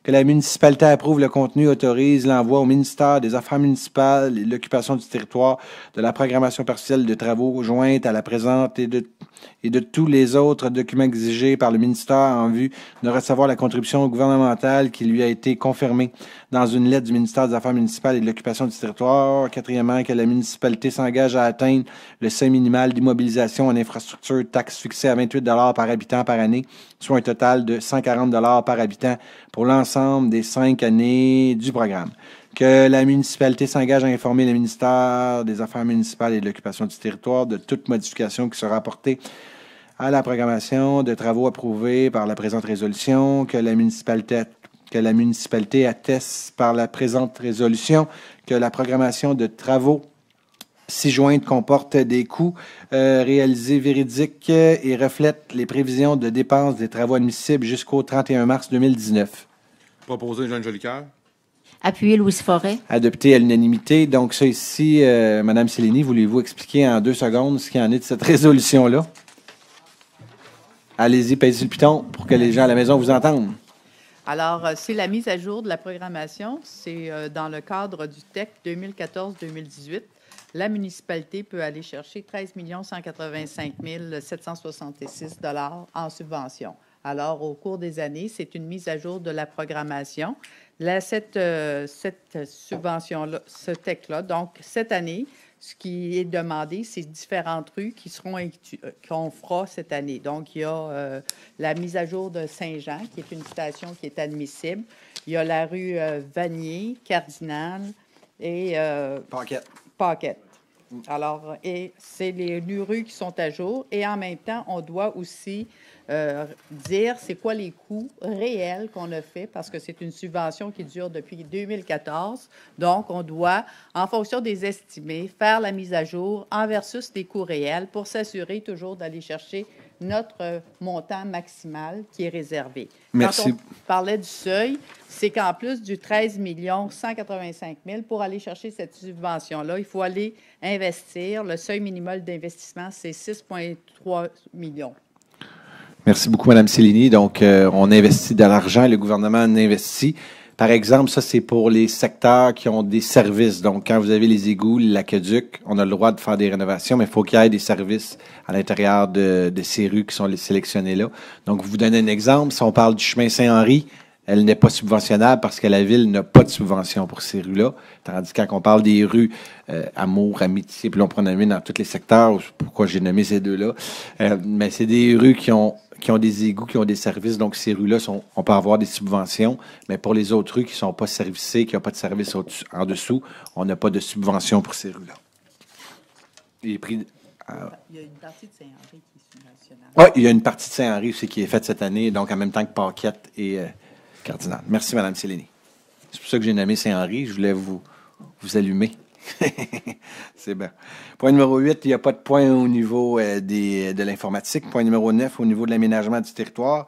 Que la municipalité approuve le contenu, autorise l'envoi au ministère des Affaires municipales et de l'occupation du territoire de la programmation partielle de travaux jointe à la présente et de tous les autres documents exigés par le ministère en vue de recevoir la contribution gouvernementale qui lui a été confirmée dans une lettre du ministère des Affaires municipales et de l'occupation du territoire. Quatrièmement, que la municipalité s'engage à atteindre le seuil minimal d'immobilisation en infrastructure taxe fixé à 28 $ par habitant par année, soit un total de 140 $ par habitant pour l'ensemble des 5 années du programme. Que la municipalité s'engage à informer le ministère des Affaires municipales et de l'occupation du territoire de toute modification qui sera apportée à la programmation de travaux approuvés par la présente résolution. Que la municipalité atteste par la présente résolution que la programmation de travaux ci-jointe comporte des coûts réalisés véridiques et reflète les prévisions de dépenses des travaux admissibles jusqu'au 31 mars 2019. Proposé Jean Jolicoeur. Appuyé Louise Forêt. Adopté à l'unanimité. Donc ça ici, Mme Céline, voulez-vous expliquer en 2 secondes ce qu'il y en est de cette résolution-là? Allez-y, pèsez sur le piton pour que les gens à la maison vous entendent. Alors, c'est la mise à jour de la programmation. C'est dans le cadre du TEC 2014-2018. La municipalité peut aller chercher 13 185 766 $ en subvention. Alors, au cours des années, c'est une mise à jour de la programmation. Cette subvention-là, ce TEC-là, donc cette année, ce qui est demandé, c'est différentes rues qu'on fera cette année. Donc, il y a la mise à jour de Saint-Jean, qui est une station qui est admissible. Il y a la rue Vanier, Cardinal et Paquette. Alors, et c'est les rues qui sont à jour. Et en même temps, on doit aussi dire c'est quoi les coûts réels qu'on a fait, parce que c'est une subvention qui dure depuis 2014. Donc, on doit, en fonction des estimés, faire la mise à jour en versus les coûts réels pour s'assurer toujours d'aller chercher notre montant maximal qui est réservé. Merci. Quand on parlait du seuil, c'est qu'en plus du 13 185 000, pour aller chercher cette subvention-là, il faut aller investir. Le seuil minimal d'investissement, c'est 6,3 millions. Merci beaucoup, Mme Céline. Donc, on investit de l'argent, le gouvernement en investit. Par exemple, ça, c'est pour les secteurs qui ont des services. Donc, quand vous avez les égouts, l'aqueduc, on a le droit de faire des rénovations, mais il faut qu'il y ait des services à l'intérieur de ces rues qui sont sélectionnées là. Donc, vous donnez un exemple. Si on parle du chemin Saint-Henri, elle n'est pas subventionnable parce que la ville n'a pas de subvention pour ces rues-là. Tandis que quand on parle des rues Amour, Amitié, puis là, on prend nommer dans tous les secteurs, pourquoi j'ai nommé ces deux-là, mais c'est des rues qui ont des égouts, qui ont des services. Donc, ces rues-là, on peut avoir des subventions, mais pour les autres rues qui ne sont pas servicées, qui n'ont pas de service en dessous, on n'a pas de subvention pour ces rues-là. Il y a une partie de Saint-Henri qui est subventionnable. Oui, il y a une partie de Saint-Henri aussi qui est faite cette année, donc en même temps que Paquette et Cardinal. Merci, Mme Céline. C'est pour ça que j'ai nommé Saint-Henri. Je voulais vous allumer. C'est bien. Point numéro 8, il n'y a pas de point au niveau de l'informatique. Point numéro 9, au niveau de l'aménagement du territoire.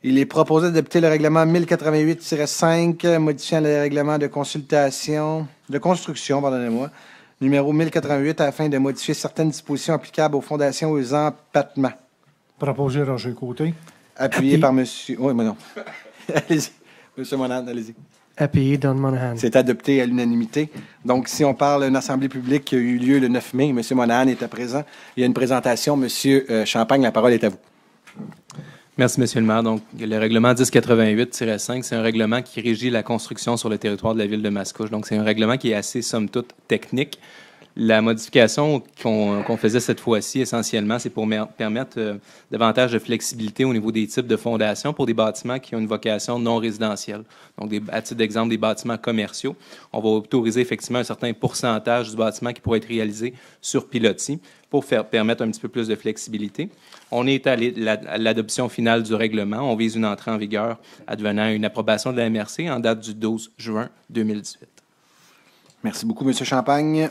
Il est proposé d'adopter le règlement 1088-5, modifiant le règlement de construction, numéro 1088, afin de modifier certaines dispositions applicables aux fondations et aux empattements. Proposé Roger Côté. Appuyé par monsieur... Oui, mais non. Allez-y. Monsieur Monahan, allez-y. Appuyé Don Monahan. C'est adopté à l'unanimité. Donc, si on parle d'une assemblée publique qui a eu lieu le 9 mai, M. Monahan était présent. Il y a une présentation. Monsieur Champagne, la parole est à vous. Merci, M. le maire. Donc, le règlement 1088-5, c'est un règlement qui régit la construction sur le territoire de la ville de Mascouche. Donc, c'est un règlement qui est assez, somme toute, technique. La modification qu'on faisait cette fois-ci, essentiellement, c'est pour permettre davantage de flexibilité au niveau des types de fondations pour des bâtiments qui ont une vocation non résidentielle. Donc, à titre d'exemple, des bâtiments commerciaux. On va autoriser effectivement un certain pourcentage du bâtiment qui pourrait être réalisé sur pilotis pour permettre un petit peu plus de flexibilité. On est à l'adoption finale du règlement. On vise une entrée en vigueur advenant une approbation de la MRC en date du 12 juin 2018. Merci beaucoup, M. Champagne.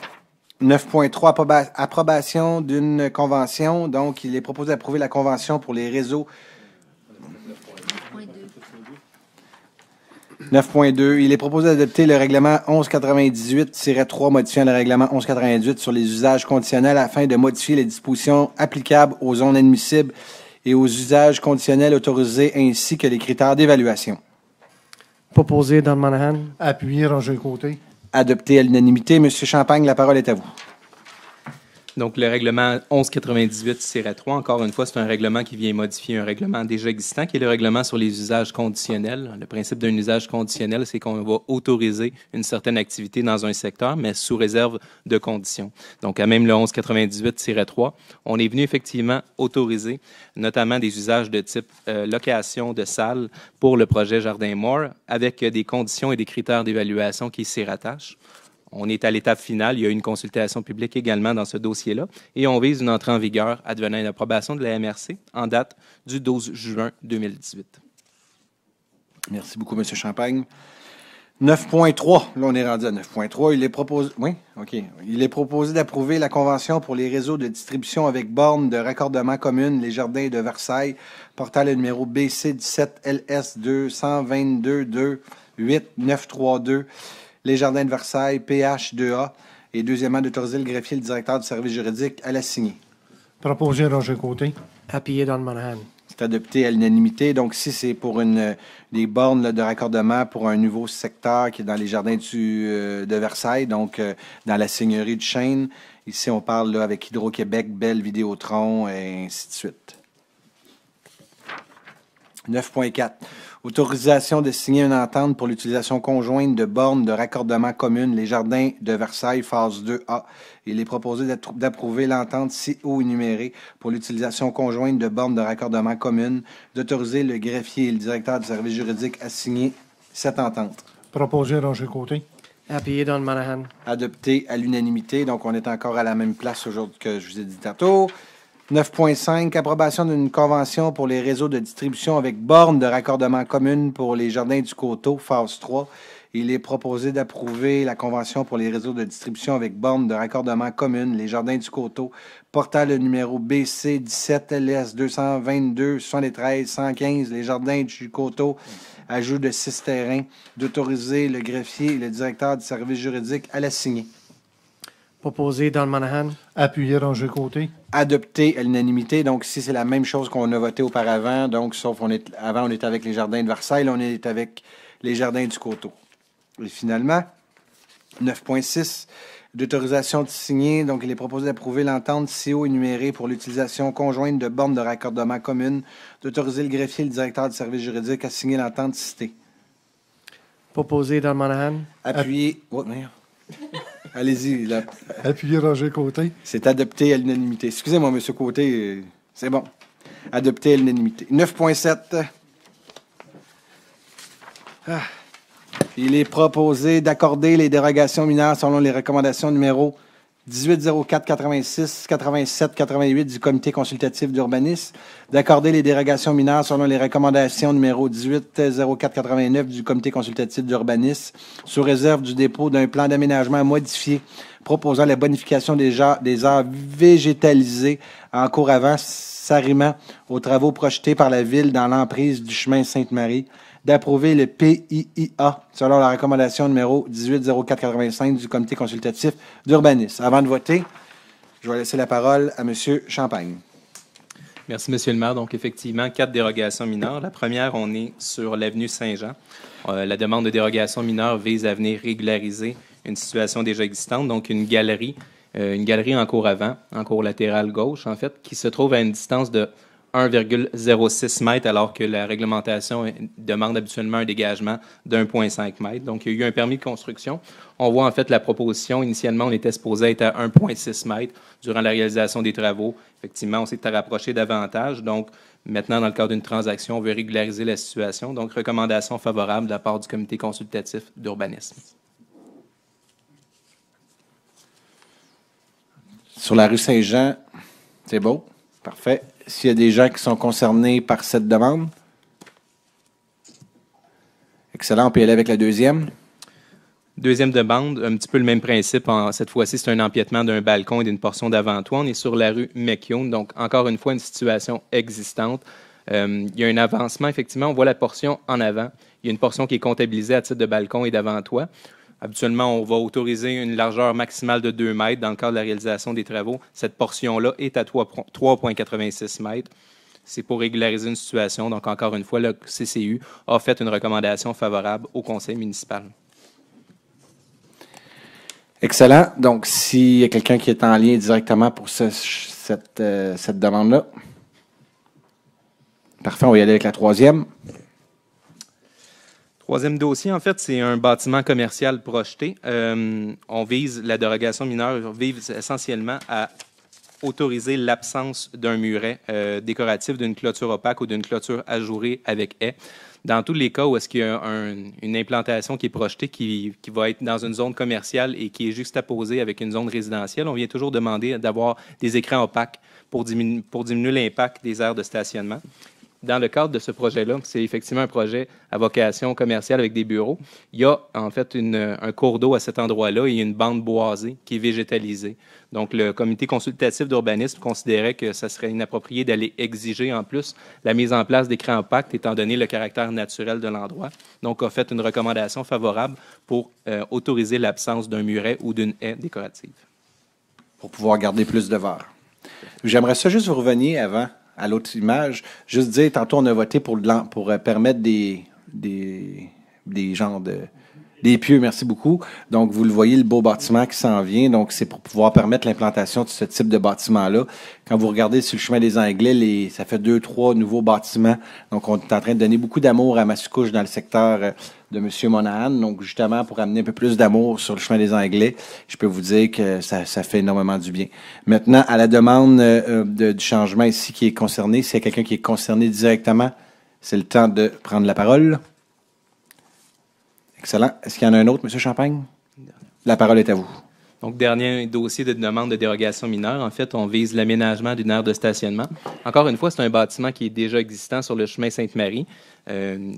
9.3, approbation d'une convention. Donc, il est proposé d'approuver la convention pour les réseaux. 9.2. Il est proposé d'adopter le règlement 1198-3 modifiant le règlement 1198 sur les usages conditionnels afin de modifier les dispositions applicables aux zones admissibles et aux usages conditionnels autorisés ainsi que les critères d'évaluation. Proposé Don Monahan. Appuyé Roger Côté. Adopté à l'unanimité. Monsieur Champagne, la parole est à vous. Donc, le règlement 1198-3, encore une fois, c'est un règlement qui vient modifier un règlement déjà existant, qui est le règlement sur les usages conditionnels. Le principe d'un usage conditionnel, c'est qu'on va autoriser une certaine activité dans un secteur, mais sous réserve de conditions. Donc, à même le 1198-3, on est venu effectivement autoriser notamment des usages de type location de salles pour le projet Jardin Moore, avec des conditions et des critères d'évaluation qui s'y rattachent. On est à l'étape finale. Il y a eu une consultation publique également dans ce dossier-là. Et on vise une entrée en vigueur advenant une approbation de la MRC en date du 12 juin 2018. Merci beaucoup, M. Champagne. 9.3. Là, on est rendu à 9.3. Il est proposé. Oui? OK. Il est proposé d'approuver la convention pour les réseaux de distribution avec bornes de raccordement commune, les jardins de Versailles, portant le numéro BC 17 LS 222 8932. Les Jardins de Versailles, PH2A, et deuxièmement, d'autoriser le greffier et le directeur du service juridique à la signer. Proposé Roger Côté. Appuyé Don Monahan. C'est adopté à l'unanimité. Donc, si c'est pour des bornes là, de raccordement pour un nouveau secteur qui est dans les Jardins de Versailles, donc dans la seigneurie du Chêne, ici, on parle là, avec Hydro-Québec, Bell, Vidéotron, et ainsi de suite. 9.4. Autorisation de signer une entente pour l'utilisation conjointe de bornes de raccordement communes, les Jardins de Versailles, phase 2A. Il est proposé d'approuver l'entente ci-haut énumérée pour l'utilisation conjointe de bornes de raccordement communes, d'autoriser le greffier et le directeur du service juridique à signer cette entente. Proposé Roger Côté. Appuyé Don Monahan. Adopté à l'unanimité. Donc, on est encore à la même place aujourd'hui que je vous ai dit tantôt. 9.5, approbation d'une convention pour les réseaux de distribution avec bornes de raccordement communes pour les Jardins du Coteau, phase 3. Il est proposé d'approuver la convention pour les réseaux de distribution avec bornes de raccordement communes, les Jardins du Coteau, portant le numéro BC 17 LS 222 73 115, les Jardins du Coteau, ajout de 6 terrains, d'autoriser le greffier et le directeur du service juridique à la signer. Proposé Don Monahan. Appuyé Roger Côté. Adopté à l'unanimité. Donc, ici, c'est la même chose qu'on a voté auparavant. Donc, sauf avant, on était avec les Jardins de Versailles. Là, on est avec les Jardins du Coteau. Et finalement, 9.6, d'autorisation de signer. Donc, il est proposé d'approuver l'entente ci-haut énumérée pour l'utilisation conjointe de bornes de raccordement communes, d'autoriser le greffier et le directeur du service juridique à signer l'entente citée. Proposé Don Monahan. Appuyé. Oh, merde. Allez-y. Là. Appuyé Roger Côté. C'est adopté à l'unanimité. Excusez-moi, M. Côté. C'est bon. Adopté à l'unanimité. 9.7. Il est proposé d'accorder les dérogations mineures selon les recommandations numéro 1804-86, 87-88 du Comité consultatif d'urbanisme, d'accorder les dérogations mineures selon les recommandations numéro 1804-89 du Comité consultatif d'urbanisme, sous réserve du dépôt d'un plan d'aménagement modifié proposant la bonification des aires végétalisées en cours avant s'arrimant aux travaux projetés par la Ville dans l'emprise du chemin Sainte-Marie, d'approuver le PIIA selon la recommandation numéro 1804-85 du Comité consultatif d'urbanisme. Avant de voter, je vais laisser la parole à M. Champagne. Merci, M. le maire. Donc, effectivement, 4 dérogations mineures. La première, on est sur l'avenue Saint-Jean. La demande de dérogation mineure vise à venir régulariser une situation déjà existante, donc une galerie en cours avant, en cours latéral gauche, en fait, qui se trouve à une distance de 1,06 mètres, alors que la réglementation demande habituellement un dégagement d'1,5 mètre. Donc, il y a eu un permis de construction. On voit en fait la proposition. Initialement, on était supposé être à 1,6 mètres durant la réalisation des travaux. Effectivement, on s'est rapproché davantage. Donc, maintenant, dans le cadre d'une transaction, on veut régulariser la situation. Donc, recommandation favorable de la part du Comité consultatif d'urbanisme. Sur la rue Saint-Jean, c'est beau. Parfait. S'il y a des gens qui sont concernés par cette demande. Excellent. On peut y aller avec la deuxième. Deuxième demande, un petit peu le même principe. Cette fois-ci, c'est un empiètement d'un balcon et d'une portion d'avant-toit. On est sur la rue McKeown, donc encore une fois, une situation existante. Il y a un avancement, effectivement. On voit la portion en avant. Il y a une portion qui est comptabilisée à titre de balcon et d'avant-toit. Habituellement, on va autoriser une largeur maximale de 2 mètres dans le cadre de la réalisation des travaux. Cette portion-là est à 3,86 mètres. C'est pour régulariser une situation. Donc, encore une fois, le CCU a fait une recommandation favorable au conseil municipal. Excellent. Donc, s'il y a quelqu'un qui est en lien directement pour cette demande-là. Parfait, on va y aller avec la troisième. Troisième dossier, en fait, c'est un bâtiment commercial projeté. On vise, la dérogation mineure vise essentiellement à autoriser l'absence d'un muret décoratif, d'une clôture opaque ou d'une clôture ajourée avec haies. Dans tous les cas où est-ce qu'il y a une implantation qui est projetée, qui va être dans une zone commerciale et qui est juxtaposée avec une zone résidentielle, on vient toujours demander d'avoir des écrans opaques pour diminuer l'impact des aires de stationnement. Dans le cadre de ce projet-là, c'est effectivement un projet à vocation commerciale avec des bureaux. Il y a en fait un cours d'eau à cet endroit-là et une bande boisée qui est végétalisée. Donc, le comité consultatif d'urbanisme considérait que ça serait inapproprié d'aller exiger en plus la mise en place d'écrans opaques étant donné le caractère naturel de l'endroit. Donc, a fait une recommandation favorable pour autoriser l'absence d'un muret ou d'une haie décorative. Pour pouvoir garder plus de verre. J'aimerais ça juste vous revenir avant à l'autre image. Juste dire, tantôt, on a voté pour permettre des pieux, merci beaucoup. Donc, vous le voyez, le beau bâtiment qui s'en vient. Donc, c'est pour pouvoir permettre l'implantation de ce type de bâtiment-là. Quand vous regardez sur le chemin des Anglais, ça fait 2-3 nouveaux bâtiments. Donc, on est en train de donner beaucoup d'amour à Mascouche dans le secteur de M. Monahan. Donc, justement, pour amener un peu plus d'amour sur le chemin des Anglais, je peux vous dire que ça fait énormément du bien. Maintenant, à la demande du changement ici qui est concerné, s'il y a quelqu'un qui est concerné directement, c'est le temps de prendre la parole. Excellent. Est-ce qu'il y en a un autre, M. Champagne? La parole est à vous. Donc, dernier dossier de demande de dérogation mineure. En fait, on vise l'aménagement d'une aire de stationnement. Encore une fois, c'est un bâtiment qui est déjà existant sur le chemin Sainte-Marie.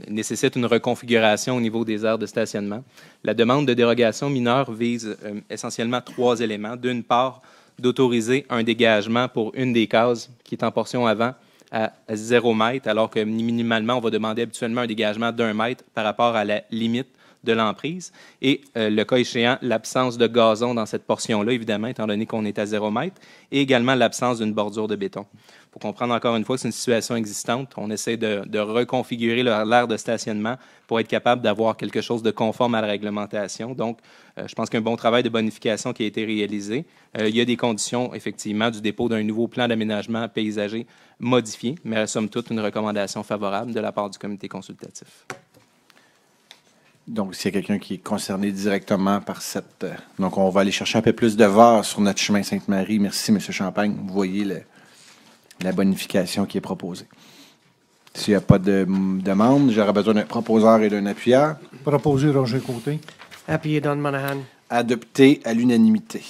Nécessite une reconfiguration au niveau des aires de stationnement. La demande de dérogation mineure vise essentiellement 3 éléments. D'une part, d'autoriser un dégagement pour une des cases qui est en portion avant à 0 mètre, alors que minimalement, on va demander habituellement un dégagement d'1 mètre par rapport à la limite de l'emprise. Et le cas échéant, l'absence de gazon dans cette portion-là, évidemment, étant donné qu'on est à 0 mètre, et également l'absence d'une bordure de béton. Il faut comprendre encore une fois que c'est une situation existante. On essaie de reconfigurer l'aire de stationnement pour être capable d'avoir quelque chose de conforme à la réglementation. Donc, je pense qu'un bon travail de bonification qui a été réalisé. Il y a des conditions, effectivement, du dépôt d'un nouveau plan d'aménagement paysager modifié, mais somme toute, une recommandation favorable de la part du comité consultatif. Donc, s'il y a quelqu'un qui est concerné directement par cette... donc, on va aller chercher un peu plus de verre sur notre chemin Sainte-Marie. Merci, M. Champagne. Vous voyez la bonification qui est proposée. S'il n'y a pas de demande, j'aurais besoin d'un proposeur et d'un appuyeur. Proposé Roger Côté. Appuyé Don Monahan. Adopté à l'unanimité.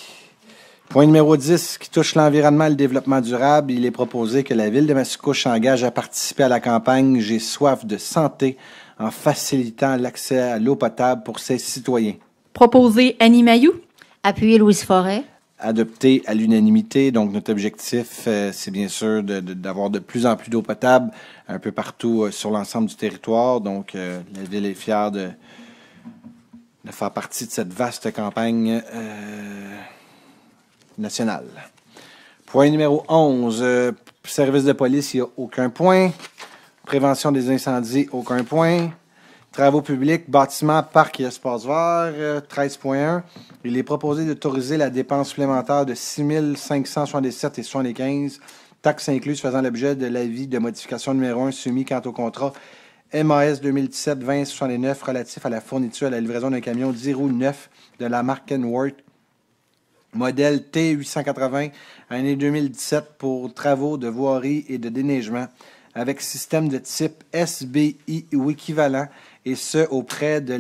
Point numéro 10, qui touche l'environnement et le développement durable. Il est proposé que la Ville de Mascouche s'engage à participer à la campagne « J'ai soif de santé » en facilitant l'accès à l'eau potable pour ses citoyens. Proposé Annie Mailloux. Appuyé Louise Forêt. Adopté à l'unanimité. Donc, notre objectif, c'est bien sûr d'avoir de plus en plus d'eau potable un peu partout sur l'ensemble du territoire. Donc, la Ville est fière de faire partie de cette vaste campagne nationale. Point numéro 11. Service de police, il n'y a aucun point. Prévention des incendies, aucun point. Travaux publics, bâtiments, parcs et espaces verts, 13.1. Il est proposé d'autoriser la dépense supplémentaire de 6 577,75 taxes incluses faisant l'objet de l'avis de modification numéro 1 soumis quant au contrat MAS 2017-2069 relatif à la fourniture et à la livraison d'un camion 10 roues neuf de la marque Kenworth, modèle T880, année 2017 pour travaux de voirie et de déneigement, avec système de type SBI ou équivalent, et ce auprès de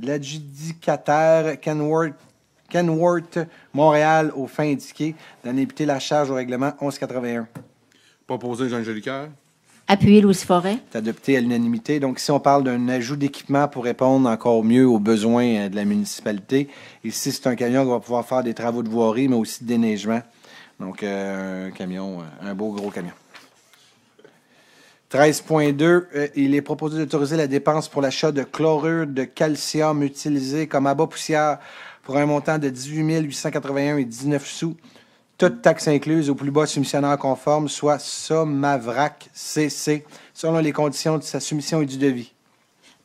l'adjudicataire Kenworth Montréal aux fins indiquées, d'en imputer la charge au règlement 1181. Proposé Jean Jolicoeur. Appuyé Louise Forêt. C'est adopté à l'unanimité. Donc, ici, on parle d'un ajout d'équipement pour répondre encore mieux aux besoins de la municipalité. Ici, c'est un camion qui va pouvoir faire des travaux de voirie, mais aussi de déneigement. Donc, un camion, un beau gros camion. 13.2, il est proposé d'autoriser la dépense pour l'achat de chlorure de calcium utilisé comme abat poussière pour un montant de 18 881,19 sous, toute taxe incluse au plus bas soumissionnaire conforme, soit Somavrac CC, selon les conditions de sa soumission et du devis.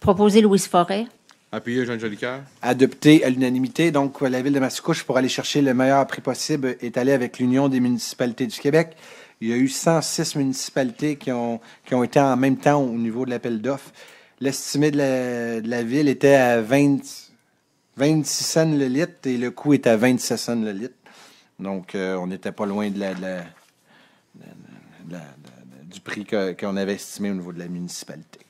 Proposé Louise Forêt. Appuyé Jean Jolicoeur. Adopté à l'unanimité. Donc, la Ville de Mascouche, pour aller chercher le meilleur prix possible, est allée avec l'Union des municipalités du Québec. Il y a eu 106 municipalités qui ont été en même temps au niveau de l'appel d'offres. L'estimé de la Ville était à 26 cents le litre et le coût est à 27 cents le litre. Donc, on n'était pas loin du prix qu'on avait estimé au niveau de la municipalité.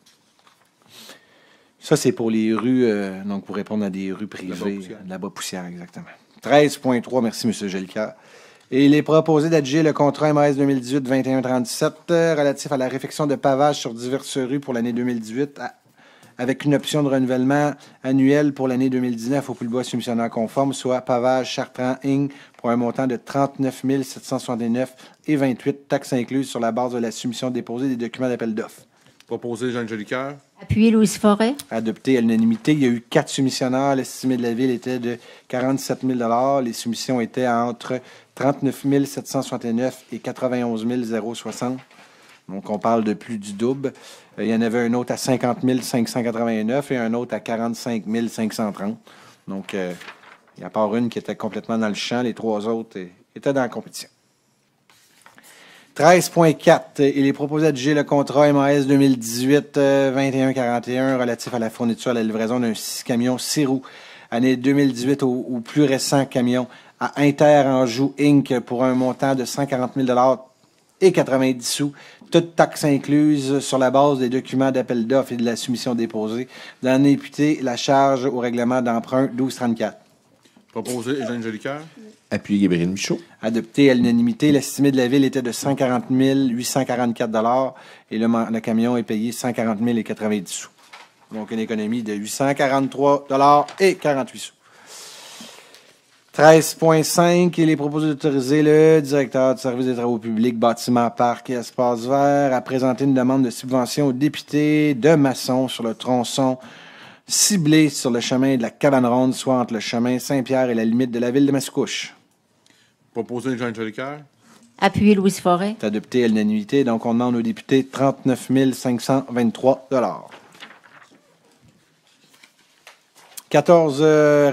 Ça, c'est pour les rues, donc pour répondre à des rues privées. La bas-poussière, exactement. 13.3, merci, M. Jolicoeur. Et il est proposé d'adjuger le contrat MRS 2018-2137 relatif à la réfection de pavage sur diverses rues pour l'année 2018 avec une option de renouvellement annuel pour l'année 2019 au plus bas soumissionnaire conforme, soit Pavage Chartrand Inc. pour un montant de 39 769,28 taxes incluses sur la base de la soumission déposée des documents d'appel d'offres. Proposé Jean Jolicoeur. Appuyé Louise Forêt. Adopté à l'unanimité. Il y a eu 4 soumissionnaires. L'estimé de la Ville était de 47 000 Les soumissions étaient entre 39 769 et 91 060. Donc, on parle de plus du double. Il y en avait un autre à 50 589 et un autre à 45 530. Donc, il y a à part une qui était complètement dans le champ. Les 3 autres étaient dans la compétition. 13.4, il est proposé d'adjuger le contrat MAS 2018-2141 relatif à la fourniture et à la livraison d'un 6 camions 6 roues, année 2018 au plus récent camion à Inter-Anjou Inc. pour un montant de 140 000 et 90 sous, toute taxe incluse sur la base des documents d'appel d'offres et de la soumission déposée, d'en imputer la charge au règlement d'emprunt 1234. Proposé Jean Jolicoeur. Appuyé Gabriel Michaud. Adopté à l'unanimité, l'estimé de la Ville était de 140 844 et le camion est payé 140 090 sous. Donc, une économie de 843 et 48 sous. 13.5, il est proposé d'autoriser le directeur du service des travaux publics, bâtiments, parcs et espaces verts à présenter une demande de subvention au député de Masson sur le tronçon ciblé sur le chemin de la Cabane Ronde, soit entre le chemin Saint-Pierre et la limite de la ville de Mascouche. Proposé Jean Jolicoeur. Appuyé Louise Forêt. C'est adopté à l'unanimité, donc on demande aux députés 39 523 14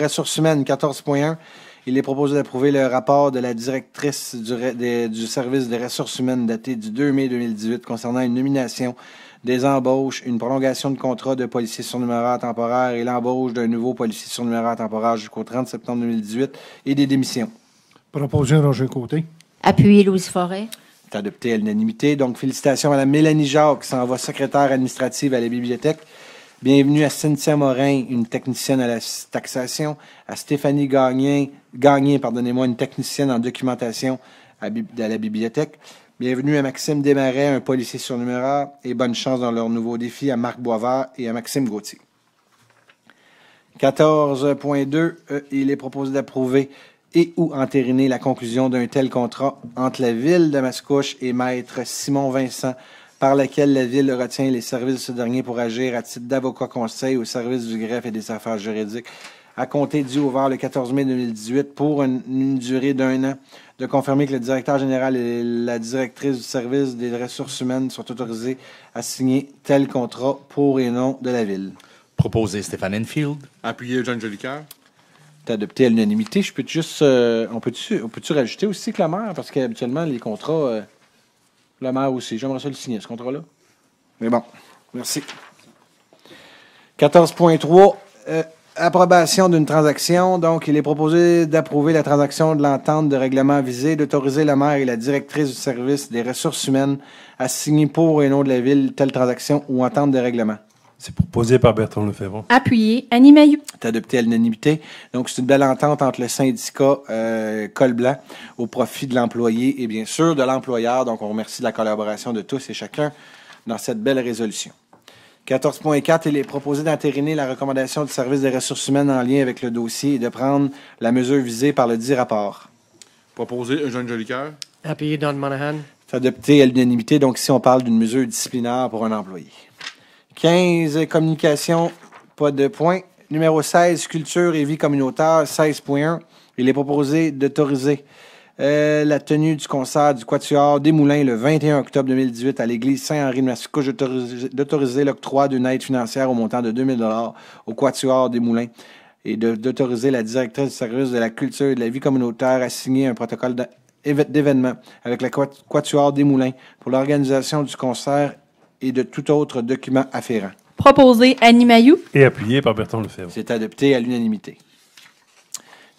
ressources humaines, 14.1. Il est proposé d'approuver le rapport de la directrice du service des ressources humaines daté du 2 mai 2018 concernant une nomination, des embauches, une prolongation de contrat de policier surnuméraire temporaire et l'embauche d'un nouveau policier surnuméraire temporaire jusqu'au 30 septembre 2018 et des démissions. Proposé Roger Côté. Appuyé Louise Forêt. C'est adopté à l'unanimité. Donc, félicitations à Mme Mélanie Jacques, qui s'en va secrétaire administrative à la bibliothèque. Bienvenue à Cynthia Morin, une technicienne à la taxation. À Stéphanie Gagné, une technicienne en documentation à la bibliothèque. Bienvenue à Maxime Desmarais, un policier surnuméraire. Et bonne chance dans leur nouveau défi à Marc Boisvert et à Maxime Gauthier. 14.2, il est proposé d'approuver et ou entériner la conclusion d'un tel contrat entre la Ville de Mascouche et Maître Simon Vincent, par laquelle la Ville retient les services de ce dernier pour agir à titre d'avocat conseil au service du greffe et des affaires juridiques, à compter du ouvert le 14 mai 2018 pour une durée d'1 an, de confirmer que le directeur général et la directrice du service des ressources humaines sont autorisés à signer tel contrat pour et non de la Ville. Proposé Stéphane Enfield. Appuyé Jean Jolicoeur. C'est adopté à l'unanimité. Je peux juste, on peut-tu rajouter aussi que le maire, parce qu'habituellement, les contrats, le maire aussi, j'aimerais ça le signer, ce contrat-là. Mais bon, merci. 14.3, approbation d'une transaction. Donc, il est proposé d'approuver la transaction de l'entente de règlement visée, d'autoriser le maire et la directrice du service des ressources humaines à signer pour et non de la Ville telle transaction ou entente de règlement. C'est proposé par Bertrand Lefebvre. Appuyé Annie Mailloux. C'est adopté à l'unanimité. Donc, c'est une belle entente entre le syndicat Col Blanc au profit de l'employé et bien sûr de l'employeur. Donc, on remercie de la collaboration de tous et chacun dans cette belle résolution. 14.4, il est proposé d'entériner la recommandation du service des ressources humaines en lien avec le dossier et de prendre la mesure visée par le dit rapport. Proposé Eugène Jolicoeur. Appuyé Don Monahan. C'est adopté à l'unanimité, donc ici on parle d'une mesure disciplinaire pour un employé. 15, communication, pas de point. Numéro 16, culture et vie communautaire, 16.1. Il est proposé d'autoriser la tenue du concert du Quatuor des Moulins le 21 octobre 2018 à l'église Saint-Henri de Mascouche, d'autoriser l'octroi d'une aide financière au montant de 2 000 $ au Quatuor des Moulins et d'autoriser la directrice du service de la culture et de la vie communautaire à signer un protocole d'événement avec le Quatuor des Moulins pour l'organisation du concert et de tout autre document afférent. Proposé Annie Mailloux. Et appuyé par Bertrand Lefebvre. C'est adopté à l'unanimité.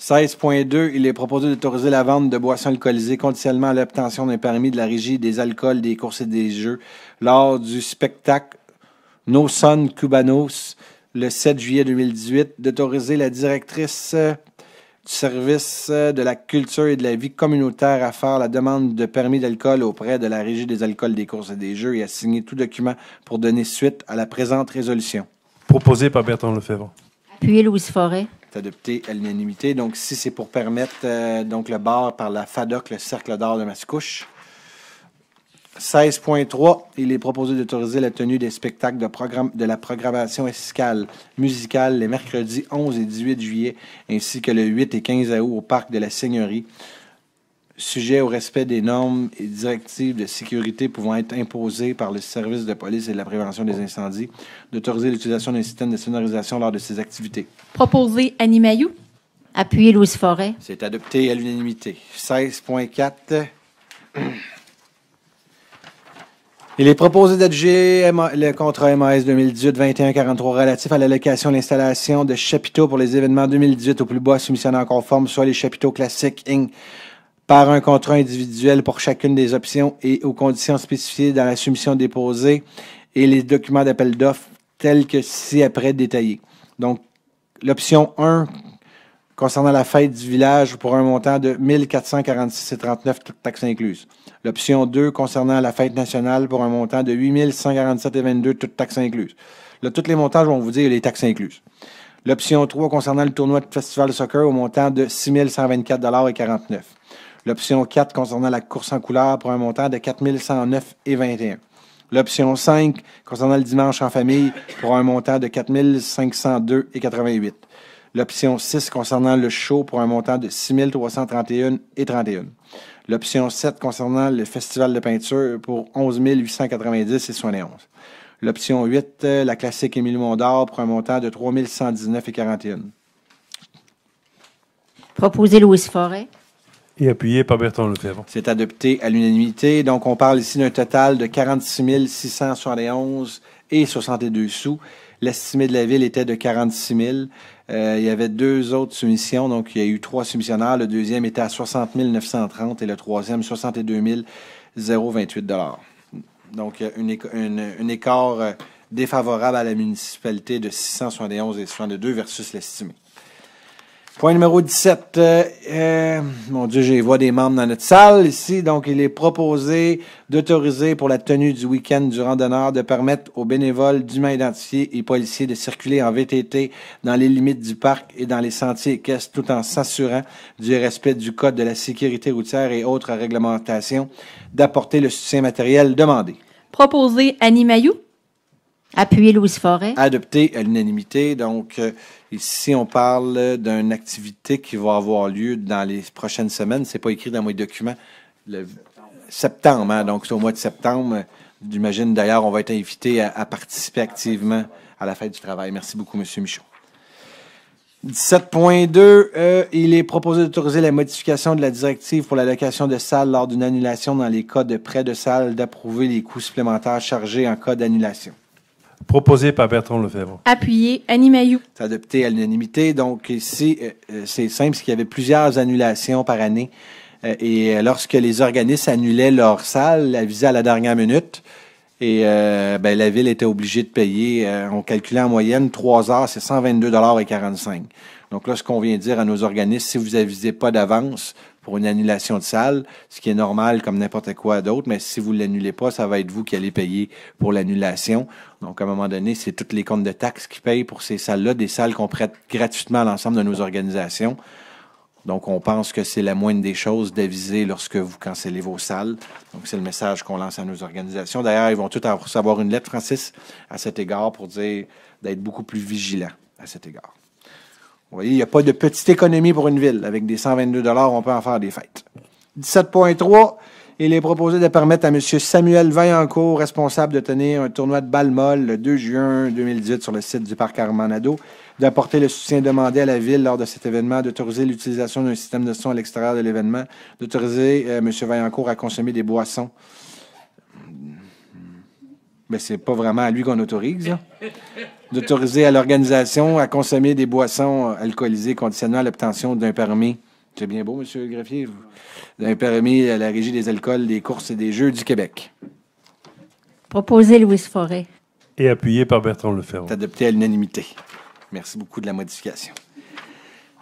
16.2, il est proposé d'autoriser la vente de boissons alcoolisées conditionnellement à l'obtention d'un permis de la Régie des alcools, des courses et des jeux lors du spectacle No Son Cubanos le 7 juillet 2018, d'autoriser la directrice du service de la culture et de la vie communautaire à faire la demande de permis d'alcool auprès de la Régie des alcools, des courses et des jeux et à signer tout document pour donner suite à la présente résolution. Proposé par Bertrand Lefebvre. Appuyé Louise Forêt. C'est adopté à l'unanimité. Donc, si c'est pour permettre donc le bar par la FADOC, le Cercle d'art de Mascouche. 16.3, il est proposé d'autoriser la tenue des spectacles de la programmation escale musicale les mercredis 11 et 18 juillet, ainsi que le 8 et 15 août au parc de la Seigneurie, sujet au respect des normes et directives de sécurité pouvant être imposées par le service de police et de la prévention des incendies, d'autoriser l'utilisation d'un système de sonorisation lors de ces activités. Proposé Annie Mailloux. Appuyé Louise Forêt. C'est adopté à l'unanimité. 16.4. Il est proposé d'adjuger le contrat MAS 2018-2143 relatif à l'allocation et l'installation de chapiteaux pour les événements 2018 au plus bas soumissionnaire conforme, soit les chapiteaux classiques Inc., par un contrat individuel pour chacune des options et aux conditions spécifiées dans la soumission déposée et les documents d'appel d'offres tels que ci-après détaillés. Donc, l'option 1 concernant la fête du village pour un montant de 1 446,39 $, toutes taxes incluses. L'option 2 concernant la fête nationale pour un montant de 8 147,22 $, toutes taxes incluses. Là, tous les montants, je vais vous dire les taxes incluses. L'option 3 concernant le tournoi de festival de soccer au montant de 6 124,49 $. L'option 4 concernant la course en couleur pour un montant de 4 109,21 $. L'option 5 concernant le dimanche en famille pour un montant de 4 502,88 $. L'option 6 concernant le show pour un montant de 6 331,31 $. L'option 7 concernant le festival de peinture pour 11 890,71 $. L'option 8, la classique Émilie Mondor pour un montant de 3 119,41 $. Proposé Louise Forêt. Et appuyé par Bertrand Lefebvre. C'est adopté à l'unanimité. Donc, on parle ici d'un total de 46 671,62 $. L'estimé de la ville était de 46 000. Il y avait 2 autres soumissions. Donc, il y a eu 3 soumissionnaires. Le deuxième était à 60 930 et le troisième, 62 028 $. Donc, il y a un écart défavorable à la municipalité de 671,62 versus l'estimé. Point numéro 17. Mon Dieu, je vois des membres dans notre salle ici. Donc, il est proposé d'autoriser pour la tenue du week-end du randonneur de permettre aux bénévoles dûment identifiés et policiers de circuler en VTT dans les limites du parc et dans les sentiers équestres tout en s'assurant du respect du Code de la sécurité routière et autres réglementations, d'apporter le soutien matériel demandé. Proposé Annie Mailloux. Appuyé Louise Forêt. Adopté à l'unanimité. Donc, ici, on parle d'une activité qui va avoir lieu dans les prochaines semaines. C'est pas écrit dans mes documents. Le septembre, hein? Donc, c'est au mois de septembre. J'imagine, d'ailleurs, on va être invité à participer activement à la fête du travail. Merci beaucoup, M. Michaud. 17.2, il est proposé d'autoriser la modification de la directive pour la location de salles lors d'une annulation dans les cas de prêt de salle, d'approuver les coûts supplémentaires chargés en cas d'annulation. Proposé par Bertrand Lefebvre. Appuyé Annie Mailloux. C'est adopté à l'unanimité. Donc ici, c'est simple, parce qu'il y avait plusieurs annulations par année. Et lorsque les organismes annulaient leur salle, avisaient à la dernière minute, et la ville était obligée de payer, on calculait en moyenne 3 heures, c'est 122,45 $. Donc là, ce qu'on vient dire à nos organismes, si vous n'avisez pas d'avance pour une annulation de salle, ce qui est normal comme n'importe quoi d'autre, mais si vous ne l'annulez pas, ça va être vous qui allez payer pour l'annulation. Donc, à un moment donné, c'est tous les comptes de taxes qui payent pour ces salles-là, des salles qu'on prête gratuitement à l'ensemble de nos organisations. Donc, on pense que c'est la moindre des choses d'aviser lorsque vous cancellez vos salles. Donc, c'est le message qu'on lance à nos organisations. D'ailleurs, ils vont tous recevoir une lettre, Francis, à cet égard, pour dire d'être beaucoup plus vigilants à cet égard. Vous voyez, il n'y a pas de petite économie pour une ville. Avec des 122 $, on peut en faire des fêtes. 17.3, il est proposé de permettre à M. Samuel Vaillancourt, responsable de tenir un tournoi de balle molle le 2 juin 2018 sur le site du parc Armanado, d'apporter le soutien demandé à la Ville lors de cet événement, d'autoriser l'utilisation d'un système de son à l'extérieur de l'événement, d'autoriser M. Vaillancourt à consommer des boissons. Mais c'est pas vraiment à lui qu'on autorise, là. D'autoriser à l'organisation à consommer des boissons alcoolisées conditionnant l'obtention d'un permis. C'est bien beau, M. le greffier. D'un permis à la Régie des alcools, des courses et des jeux du Québec. Proposé Louise Forêt. Et appuyé par Bertrand Lefebvre. C'est adopté à l'unanimité. Merci beaucoup de la modification.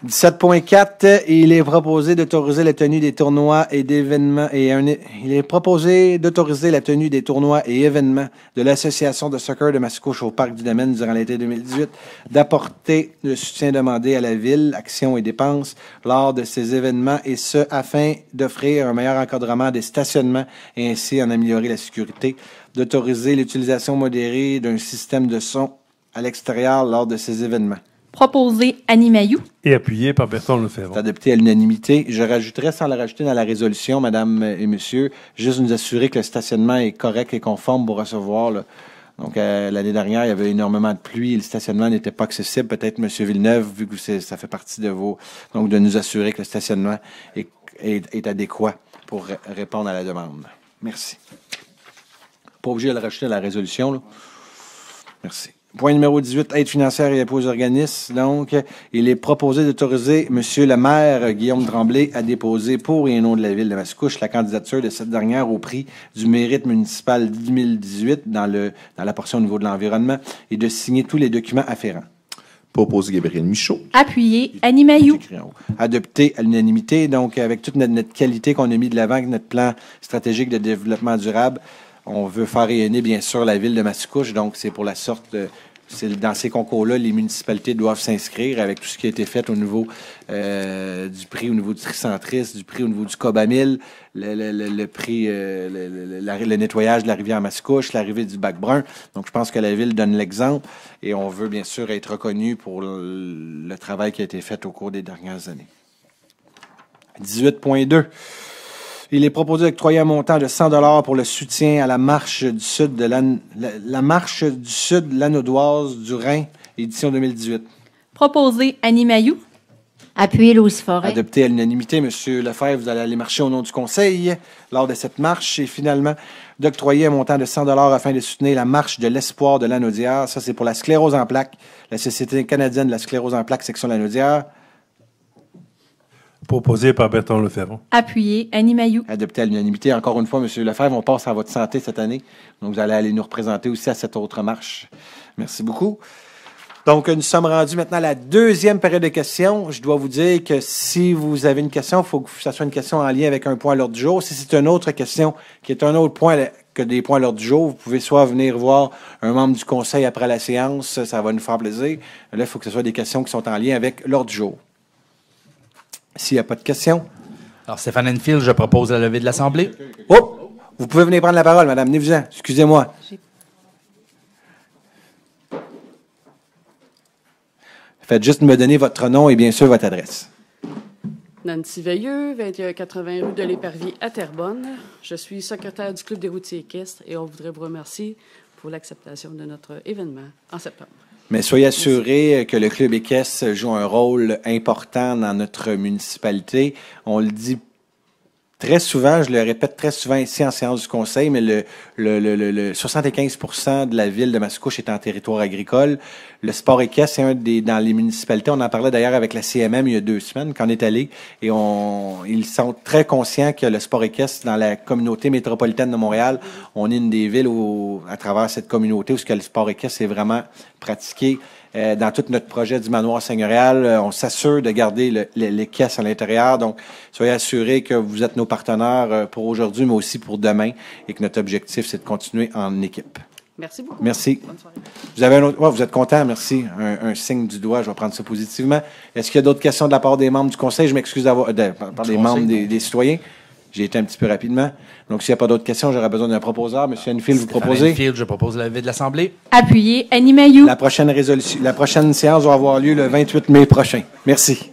17.4, il est proposé d'autoriser la tenue des tournois et d'événements il est proposé d'autoriser la tenue des tournois et événements de l'Association de soccer de Mascouche au Parc du Domaine durant l'été 2018, d'apporter le soutien demandé à la Ville, actions et dépenses lors de ces événements, et ce, afin d'offrir un meilleur encadrement des stationnements et ainsi en améliorer la sécurité, d'autoriser l'utilisation modérée d'un système de son à l'extérieur lors de ces événements. Proposé Annie Mailloux. Et appuyé par Bertrand Lefebvre. C'est adopté à l'unanimité. Je rajouterais, sans le rajouter dans la résolution, Madame et Monsieur, juste nous assurer que le stationnement est correct et conforme pour recevoir. Là. Donc, l'année dernière, il y avait énormément de pluie et le stationnement n'était pas accessible. Peut-être, Monsieur Villeneuve, vu que ça fait partie de vos... Donc, de nous assurer que le stationnement est adéquat pour répondre à la demande. Merci. Pas obligé de le rajouter dans la résolution, là. Merci. Point numéro 18, aide financière et appui aux organismes. Donc, il est proposé d'autoriser M. le maire Guillaume Tremblay à déposer pour et au nom de la Ville de Mascouche la candidature de cette dernière au prix du mérite municipal 2018 dans la portion au niveau de l'environnement et de signer tous les documents afférents. Proposé Gabriel Michaud. Appuyé Annie Mailloux. Adopté à l'unanimité. Donc, avec toute notre qualité qu'on a mis de l'avant, avec notre plan stratégique de développement durable, on veut faire rayonner, bien sûr, la Ville de Mascouche. Donc, c'est pour la sorte de... Dans ces concours-là, les municipalités doivent s'inscrire avec tout ce qui a été fait au niveau du prix au niveau du tricentris, du prix au niveau du Cobamil, le prix, le nettoyage de la rivière Mascouche, l'arrivée du bac brun. Donc, je pense que la Ville donne l'exemple et on veut bien sûr être reconnu pour le travail qui a été fait au cours des dernières années. 18.2. Il est proposé d'octroyer un montant de 100 $ pour le soutien à la marche du Sud de la marche du Sud lanaudoise du Rhin, édition 2018. Proposé Annie Mailloux. Appuyé Louise Forêt. Adopté à l'unanimité, M. Lefebvre, vous allez aller marcher au nom du Conseil lors de cette marche et finalement d'octroyer un montant de 100 $ afin de soutenir la marche de l'espoir de Lanaudière. Ça, c'est pour la sclérose en plaques, la Société canadienne de la sclérose en plaques, section Lanaudière. Proposé par Bertrand Lefebvre. Appuyé Annie Mailloux. Adopté à l'unanimité. Encore une fois, M. Lefebvre, on passe à votre santé cette année. Donc, vous allez aller nous représenter aussi à cette autre marche. Merci beaucoup. Donc, nous sommes rendus maintenant à la deuxième période de questions. Je dois vous dire que si vous avez une question, il faut que ça soit une question en lien avec un point à l'ordre du jour. Si c'est une autre question qui est un autre point que des points à l'ordre du jour, vous pouvez soit venir voir un membre du conseil après la séance, ça va nous faire plaisir. Là, il faut que ce soit des questions qui sont en lien avec l'ordre du jour. S'il n'y a pas de questions. Alors, Stéphane Enfield, je propose la levée de l'Assemblée. Oh! Vous pouvez venir prendre la parole, madame. Venez-vous-en. Excusez-moi. Faites juste me donner votre nom et bien sûr votre adresse. Nancy Veilleux, 2180 rue de l'Épervier à Terrebonne. Je suis secrétaire du Club des routiers équestres et on voudrait vous remercier pour l'acceptation de notre événement en septembre. Mais soyez assurés que le Club équestre joue un rôle important dans notre municipalité. On le dit très souvent, je le répète très souvent ici en séance du conseil, mais le 75% de la ville de Mascouche est en territoire agricole. Le sport équestre, c'est dans les municipalités. On en parlait d'ailleurs avec la CMM il y a 2 semaines quand on est allé. Et ils sont très conscients que le sport équestre dans la communauté métropolitaine de Montréal, on est une des villes à travers cette communauté où le sport équestre est vraiment pratiquer dans tout notre projet du manoir seigneurial. On s'assure de garder les caisses à l'intérieur. Donc, soyez assurés que vous êtes nos partenaires pour aujourd'hui, mais aussi pour demain, et que notre objectif, c'est de continuer en équipe. Merci beaucoup. Merci. Bonne soirée. Vous avez un autre. Vous êtes content, merci. Un signe du doigt, je vais prendre ça positivement. Est-ce qu'il y a d'autres questions de la part des membres du conseil? Je m'excuse d'avoir. Par des membres des citoyens. J'ai été un petit peu rapidement. Donc, s'il n'y a pas d'autres questions, j'aurais besoin d'un proposeur. Monsieur Enfield, vous proposez? Enfield, je propose l'avis de l'Assemblée. Appuyez Annie Mailloux. La prochaine séance va avoir lieu le 28 mai prochain. Merci.